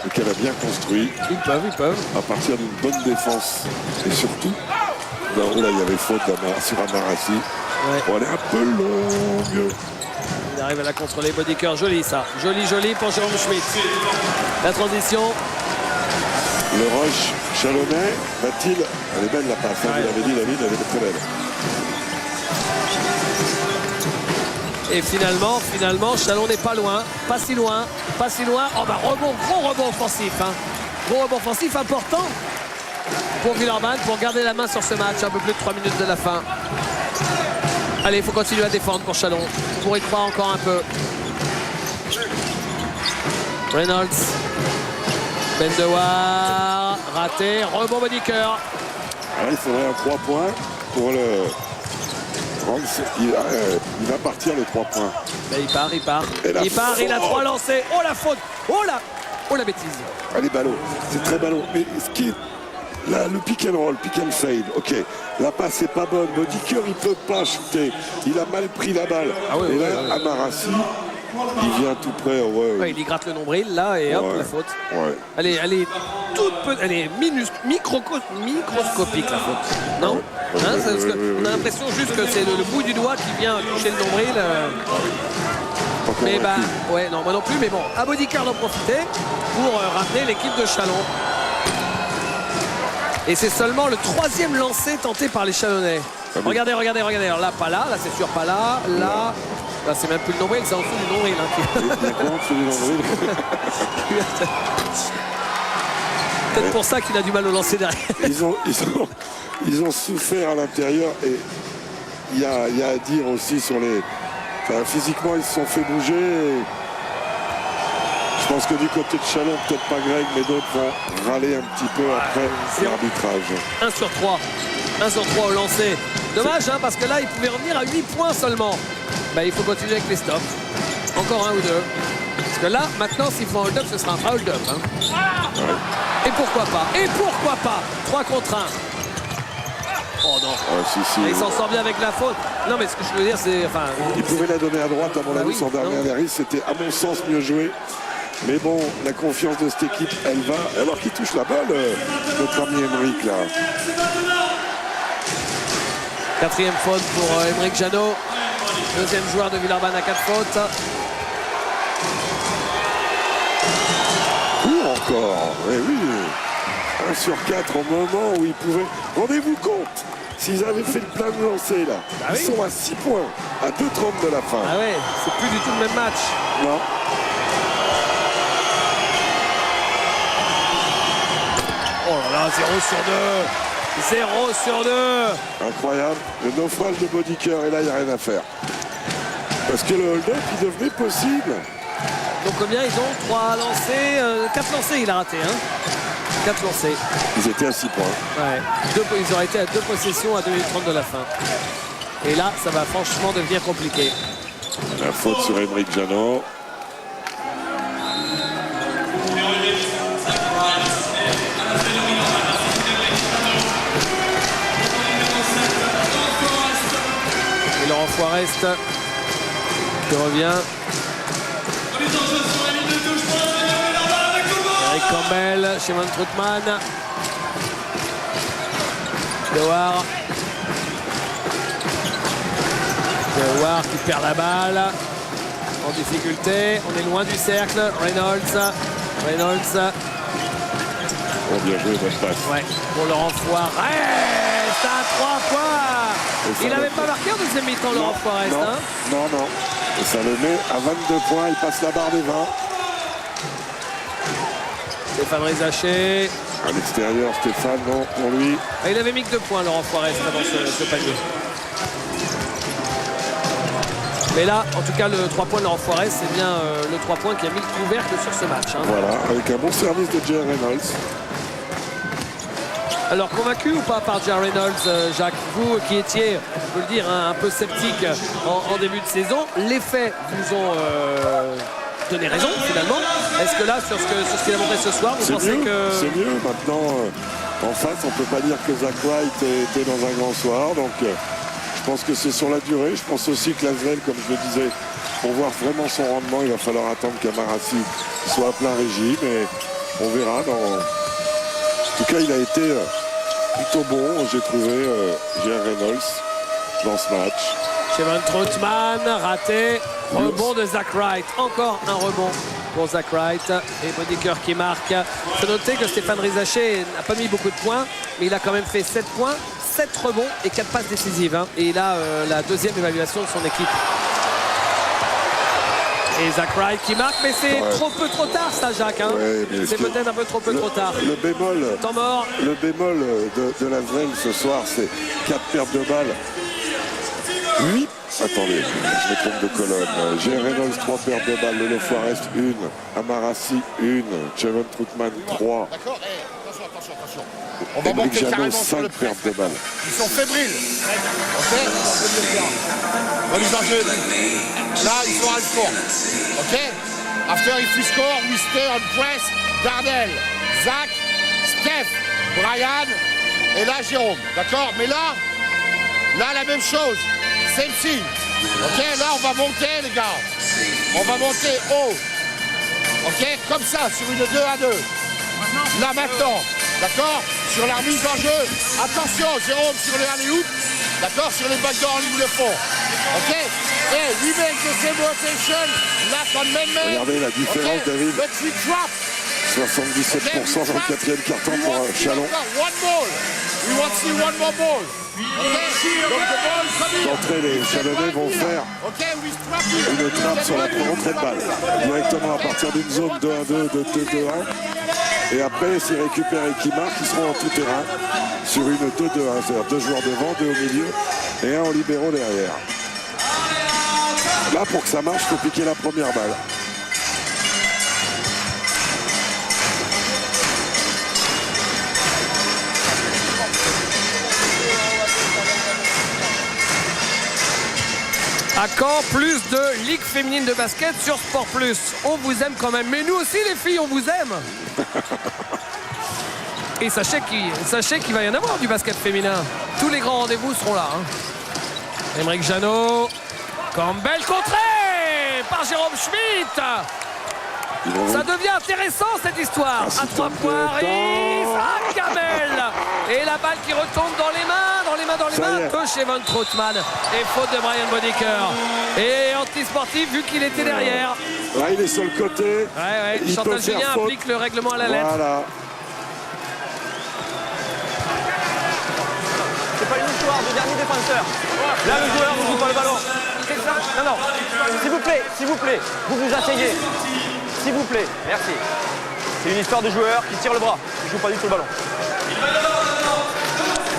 et qu'elle a bien construit. Ils peuvent. À partir d'une bonne défense. Et surtout, là il y avait faute sur Amarassi. Ouais. Bon, elle est un peu longue. Il arrive à la contrôler, Bodiker, joli ça. Joli pour Jérôme Schmitt. La transition. Le rush Chalonnais va-t-il... Elle est belle la passe, hein, vous l'avez dit David, elle est très belle. Et finalement, Chalon n'est pas loin. Pas si loin. Oh bah gros rebond offensif. Hein. Gros rebond offensif important pour Villeurbanne pour garder la main sur ce match. Un peu plus de 3 minutes de la fin. Allez, il faut continuer à défendre pour Chalon. Pour y croire encore un peu. Reynolds. Bendewar. Raté. Rebond Bodiker. Alors, il faudrait un 3 points pour le... Il va partir les 3 points. Mais il part. Il a 3 lancés. Oh la faute. Oh la bêtise. Allez, ballot. C'est très ballot. Mais ce qui est... Là, le pick and roll, pick and fade. Ok, la passe n'est pas bonne. Bodiker, il ne peut pas shooter. Il a mal pris la balle. Et là, Amarassi, il vient tout près. Ouais, il y gratte le nombril là et hop, la faute. Ouais. Elle est toute petite, elle est microscopique la faute. Non hein, parce que on a l'impression juste que c'est le bout du doigt qui vient toucher le nombril. Mais bah, ouais, non, moi non plus. Mais bon, à Bodiker d'en profiter pour ramener l'équipe de Chalon. Et c'est seulement le 3e lancé tenté par les Chalonnais. Regardez. Alors là, pas là. Là, c'est sûr, pas là. Là, c'est même plus le nombril, c'est en dessous du nombril. Peut-être pour ça qu'il a du mal au lancer derrière. Ils ont souffert à l'intérieur et il y a à dire aussi sur les... Enfin, physiquement, ils se sont fait bouger. Je pense que du côté de Chalon, peut-être pas Greg, mais d'autres vont râler un petit peu après l'arbitrage. 1 sur 3. 1 sur 3 au lancer. Dommage, hein, parce que là, il pouvait revenir à 8 points seulement. Bah, il faut continuer avec les stops. Encore un ou deux. Parce que là, maintenant, s'ils font un hold-up, ce sera un hold-up. Hein. Ouais. Et pourquoi pas 3 contre 1. Oh non. Si. Et il s'en sort bien avec la faute. Non, mais ce que je veux dire, c'est... Enfin, Il pouvait la donner à droite, à mon avis, oui, son dernier arrêt, c'était à mon sens mieux joué. Mais bon, la confiance de cette équipe, elle va. Alors qu'il touche la balle, notre ami Emeric, là. quatrième faute pour Aymeric Janot. Deuxième joueur de Villeurbanne à 4 fautes. Encore. Eh oui. 1 sur 4 au moment où ils pouvaient. Rendez-vous compte, s'ils avaient fait le plein de lancer là, ils sont à 6 points, à 2,30 de la fin. Ah ouais, c'est plus du tout le même match. Non. Oh là là, 0 sur 2. 0 sur 2. Incroyable. Le naufrage de Bodiker, et là, il n'y a rien à faire. Parce que le hold-up, il devenait possible. Donc combien ils ont 3 lancés, 4 lancés il a raté. Hein. 4 lancés. Ils étaient à 6 points. Ouais. Ils auraient été à 2 possessions à 2 minutes 30 de la fin. Et là, ça va franchement devenir compliqué. La faute sur Aymeric Janot. Et Laurent Forest qui revient. Eric Campbell, Shimon Troutman. Dewar qui perd la balle. En difficulté. On est loin du cercle. Reynolds. Oh, bien joué, bonne passe. Ouais, pour Laurent Forest. C'est un 3 points. Il n'avait pas marqué en deuxième mi-temps, Laurent Forest. Non, Hein. non. Et ça le met à 22 points. Il passe la barre des 20. Stéphane Rizaché. À l'extérieur, Stéphane, non, pour lui. Et il avait mis que 2 points, Laurent Forest, avant ce panier. Mais là, en tout cas, le 3 points de Laurent Forest, c'est bien le 3 points qui a mis le couvercle sur ce match. Hein. Voilà, avec un bon service de Jerry Reynolds. Alors, convaincu ou pas par Jerry Reynolds, Jacques? Vous qui étiez, je peux le dire, hein, un peu sceptique en début de saison, les faits vous ont donné raison, finalement. Est-ce que là, sur ce qu'il a montré ce soir, vous pensez que... C'est mieux. Maintenant, en face, on ne peut pas dire que Zach White était dans un grand soir. Donc, je pense que c'est sur la durée. Je pense aussi que Lasvel, comme je le disais, pour voir vraiment son rendement, il va falloir attendre qu'Amarassi soit à plein régime. Et on verra. En tout cas, il a été plutôt bon, j'ai trouvé, Jerry Reynolds, dans ce match. Shimon Troutman, raté. Rebond de Zach Wright. Encore un rebond pour Zach Wright. Et Bodiker qui marque. Il faut noter que Stéphane Rizaché n'a pas mis beaucoup de points, mais il a quand même fait 7 points, 7 rebonds et 4 passes décisives. Hein. Et il a la deuxième évaluation de son équipe. Et Zach Wright qui marque, mais c'est trop tard ça, Jacques. Hein. Ouais, c'est peut-être un peu trop tard. Le bémol, Temps mort. Le bémol de Lasvel ce soir, c'est 4 pertes de balles. 8. Attendez, je me trompe de colonne. Jerry Reynolds, 3 pertes de balles. Lolo Forest, 1. Amarassi, 1. Chevon Troutman, 3. D'accord. Attention. On va Aymeric monter Janot, carrément sur 5 le pertes de balles. Ils sont fébriles. Ok. Là, ils sont à score. Ok. After if we score, we stay on press. Darnell, Zach, Steph, Brian et là Jérôme. D'accord. Mais là, la même chose. Same thing. Ok. Là, on va monter, les gars. On va monter haut. Ok. Comme ça, sur une 2-2. Là maintenant. D'accord. Sur la mise en jeu. Attention, Jérôme, sur les alley-oop. D'accord. Sur les backdoors en ligne de fond. Ok. Et we make the same rotation. Là, on man. Regardez la différence, David. But we drop. 77% dans le 4e carton pour Chalon. One ball. We want to see one more ball. D'entrée, les Chalonnais vont faire une trappe sur la rentrée de balle. Directement à partir d'une zone 2-1-2, de 2-2-1. Et après, s'ils récupèrent et qu'ils marquent, ils seront en tout terrain sur une 2-2-1. C'est-à-dire 2 joueurs devant, 2 au milieu et 1 en libéraux derrière. Là, pour que ça marche, il faut piquer la première balle. À Caen, plus de Ligue féminine de basket sur Sport Plus. On vous aime quand même. Mais nous aussi, les filles, on vous aime. Et sachez qu'il va y en avoir du basket féminin. Tous les grands rendez-vous seront là. Aymeric Janot. Campbell contré par Jérôme Schmitt. Ça devient intéressant cette histoire. À 3 points, Harris, Gamel. Et la balle qui retombe dans les mains de Chevon Troutman. Et faute de Brian Boedicker. Et anti-sportif vu qu'il était derrière. Là, il est sur le côté. Ouais. Il Chantal peut faire Julien faute. applique le règlement à la lettre. Voilà. C'est pas une histoire de dernier défenseur. Là, le joueur ne joue pas le ballon. C'est ça? Non. S'il vous plaît, vous vous asseyez. S'il vous plaît, merci. C'est une histoire de joueur qui tire le bras. Il ne joue pas du tout le ballon.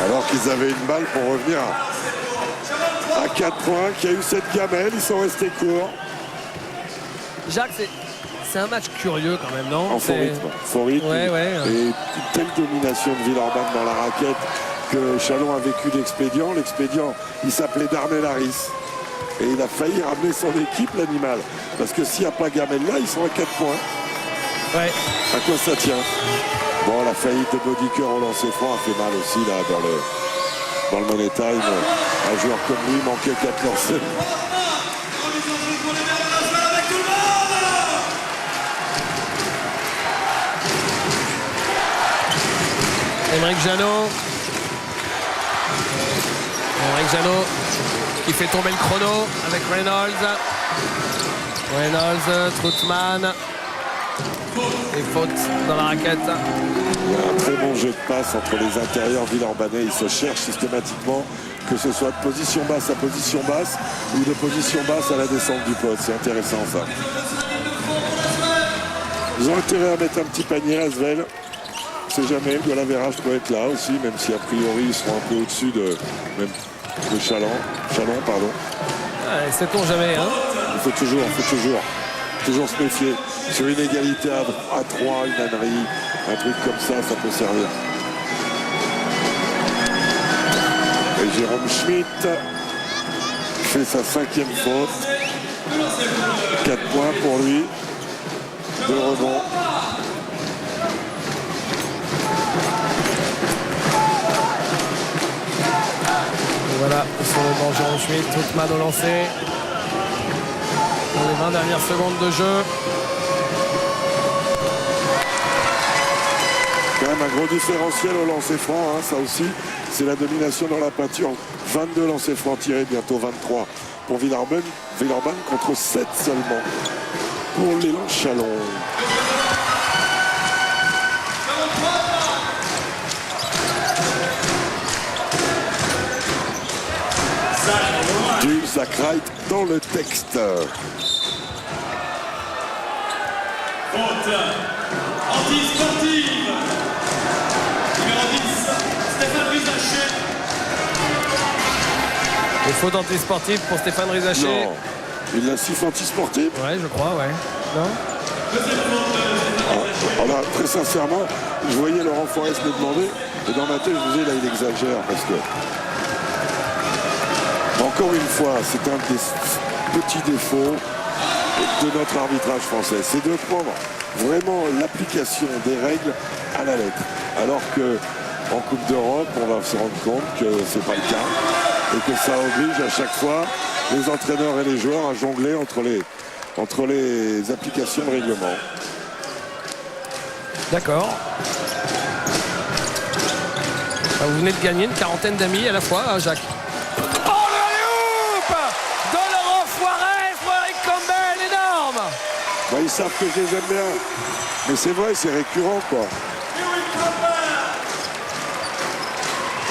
Alors qu'ils avaient une balle pour revenir à 4 points, qu'il y a eu cette gamelle, ils sont restés courts. Jacques, c'est un match curieux quand même, non? En faux rythme. Ouais. Et une telle domination de Villeurbanne dans la raquette que Chalon a vécu l'expédient. L'expédient, il s'appelait Darnell Harris. Et il a failli ramener son équipe, l'animal. Parce que s'il n'y a pas Gamel là, ils sont à 4 points. Ouais. À quoi ça tient? Bon, la faillite de Boedicker au lancer franc a fait mal aussi là dans le money time. Un joueur comme lui manquait 4 lancers. Aymeric Janot qui fait tomber le chrono avec Reynolds. Troutman. Et faute dans la raquette. Il y a un très bon jeu de passe entre les intérieurs villeurbanais. Ils se cherchent systématiquement, que ce soit de position basse à position basse ou de position basse à la descente du poste. C'est intéressant ça. Ils ont intérêt à mettre un petit panier à Asvel. On ne sait jamais, le Lavérage peut être là aussi, même si a priori ils seront un peu au-dessus de Chalon, pardon. Ouais, sait-on jamais, hein? Il faut toujours se méfier. Sur une égalité à 3, une ânerie, un truc comme ça peut servir. Et Jérôme Schmitt fait sa 5e faute. 4 points pour lui. 2 rebonds. Voilà, sur le banc Jérôme Schmitt, Troutman au lancer. Dans les 20 dernières secondes de jeu. Quand même un gros différentiel au lancer franc, hein, ça aussi, c'est la domination dans la peinture. 22 lancers francs tirés, bientôt 23 pour Villeurbanne contre 7 seulement pour l'élan Chalon. Du Zach Wright dans le texte. Faute anti-sportive. Numéro 10, Stéphane Rizaché. Et faute anti-sportive pour Stéphane Rizaché. Non, il l'a sifflé anti-sportif. Ouais, je crois, ouais. Non? Alors, très sincèrement, je voyais Laurent Forest me demander, et dans ma tête, je me disais, là, il exagère, parce que, encore une fois, c'est un des petits défauts de notre arbitrage français. C'est de prendre vraiment l'application des règles à la lettre. Alors que en Coupe d'Europe, on va se rendre compte que c'est pas le cas et que ça oblige à chaque fois les entraîneurs et les joueurs à jongler entre les applications de règlement. D'accord. Vous venez de gagner une quarantaine d'amis à la fois, hein, Jacques. Oh, le alley-oop de Laurent Foirez pour Eric Campbell, énorme. Bah, ils savent que je les aime bien. Mais c'est vrai, c'est récurrent, quoi.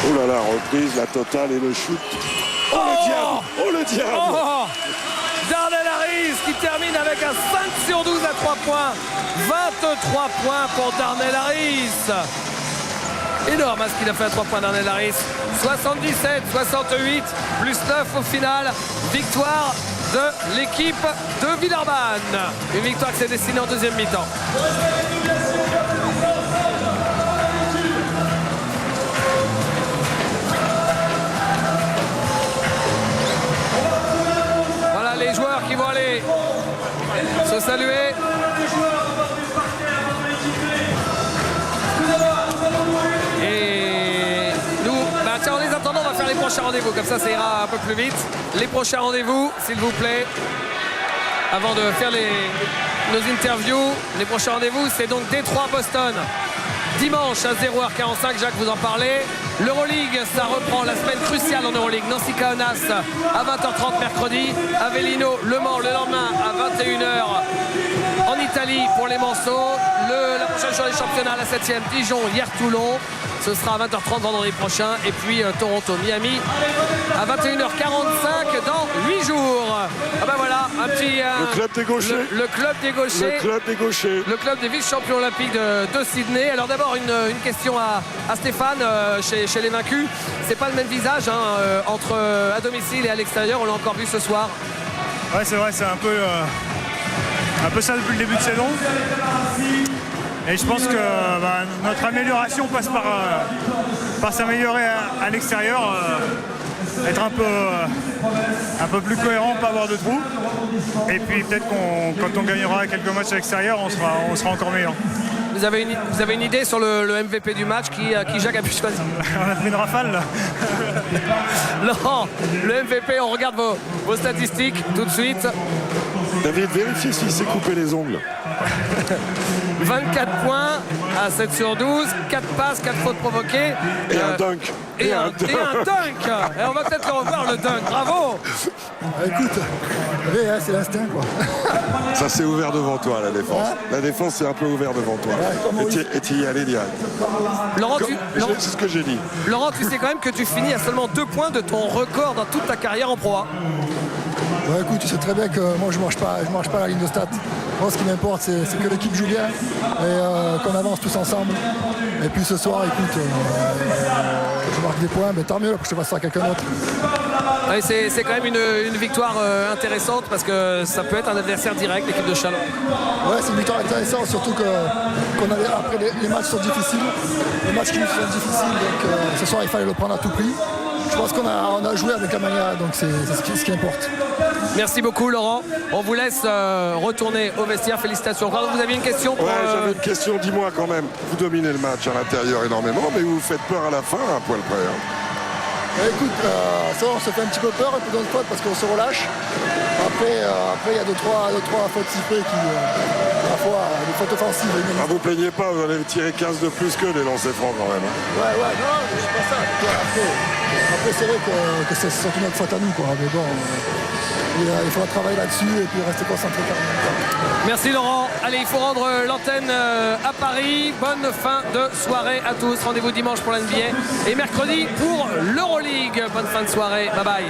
Oh là là, reprise, la totale et le shoot. Oh, le diable! Oh le diable! Oh, Darnell Harris qui termine avec un 5 sur 12 à 3 points. 23 points pour Darnell Harris. Énorme ce qu'il a fait à 3 points Darnell Harris. 77, 68, plus 9 au final. Victoire de l'équipe de Villeurbanne. Une victoire qui s'est dessinée en deuxième mi-temps. Voilà les joueurs qui vont aller se saluer. prochains rendez-vous, comme ça ira un peu plus vite. Les prochains rendez-vous, s'il vous plaît, avant de faire nos interviews. Les prochains rendez-vous, c'est donc Détroit-Boston. Dimanche à 0h45, Jacques, vous en parlez. L'Euroleague, ça reprend la semaine cruciale en Euroleague. Nancy Kaunas à 20h30 mercredi. Avellino, Le Mans le lendemain à 21h en Italie pour les Manceaux. La prochaine journée du championnat, la 7e, Dijon, hier Toulon. Ce sera à 20h30 vendredi prochain. Et puis Toronto, Miami à 21h45 dans 8 jours. Ah ben voilà, un petit... Le club des gauchers. Le club des gauchers. Le club des gauchers. Le club des vice-champions olympiques de Sydney. Alors d'abord une question à Stéphane chez les vaincus. C'est pas le même visage entre à domicile et à l'extérieur. On l'a encore vu ce soir. Ouais, c'est vrai, c'est un peu ça depuis le début de saison. Et je pense que notre amélioration passe par s'améliorer à l'extérieur, être un peu plus cohérent, pas avoir de trous. Et puis peut-être quand on gagnera quelques matchs à l'extérieur, on sera encore meilleur. Vous avez une idée sur le MVP du match qui Jacques a pu choisir? On a pris une rafale là. Non, le MVP, on regarde vos statistiques tout de suite. David, vérifiez s'il s'est coupé les ongles. 24 points à 7 sur 12, 4 passes, 4 fautes provoquées. Et un dunk. Et un dunk. Et on va peut-être le revoir, le dunk. Bravo. Écoute, c'est l'instinct quoi. Ça s'est ouvert devant toi, la défense. La défense s'est un peu ouverte devant toi. Et tu y allais direct. Laurent, c'est ce que j'ai dit. Laurent, tu sais quand même que tu finis à seulement 2 points de ton record dans toute ta carrière en Pro A. Ouais, écoute, tu sais très bien que moi je marche pas la ligne de stats. Moi ce qui m'importe c'est que l'équipe joue bien et qu'on avance tous ensemble. Et puis ce soir, écoute, je marque des points, mais tant mieux, je te passe ça à quelqu'un d'autre. Ouais, c'est quand même une victoire intéressante parce que ça peut être un adversaire direct, l'équipe de Chalon. Ouais, c'est une victoire intéressante, surtout qu'on avait après les matchs sont difficiles. Les matchs qui nous sont difficiles, donc ce soir il fallait le prendre à tout prix. Je pense qu'on a joué avec la manière, donc c'est ce qui importe. Merci beaucoup Laurent. On vous laisse retourner au vestiaire. Félicitations. Vous aviez une question pour... Ouais, j'avais une question. Dis-moi quand même. Vous dominez le match à l'intérieur énormément, mais vous faites peur à la fin, à un poil près. Écoute, ça on se fait un petit peu peur, un peu dans le spot parce qu'on se relâche. Après il y a deux, trois fautes sifflées qui, parfois, des fautes offensives. Vous plaignez pas, vous allez tirer 15 de plus que les lancers francs quand même. Ouais, non, je sais pas ça. Après c'est vrai que c'est surtout notre faute à nous, quoi. Mais bon, il faudra travailler là-dessus et puis rester concentré quand même. Merci Laurent. Allez, il faut rendre l'antenne à Paris. Bonne fin de soirée à tous. Rendez-vous dimanche pour la NBA et mercredi pour l'Euroleague. Bonne fin de soirée. Bye bye.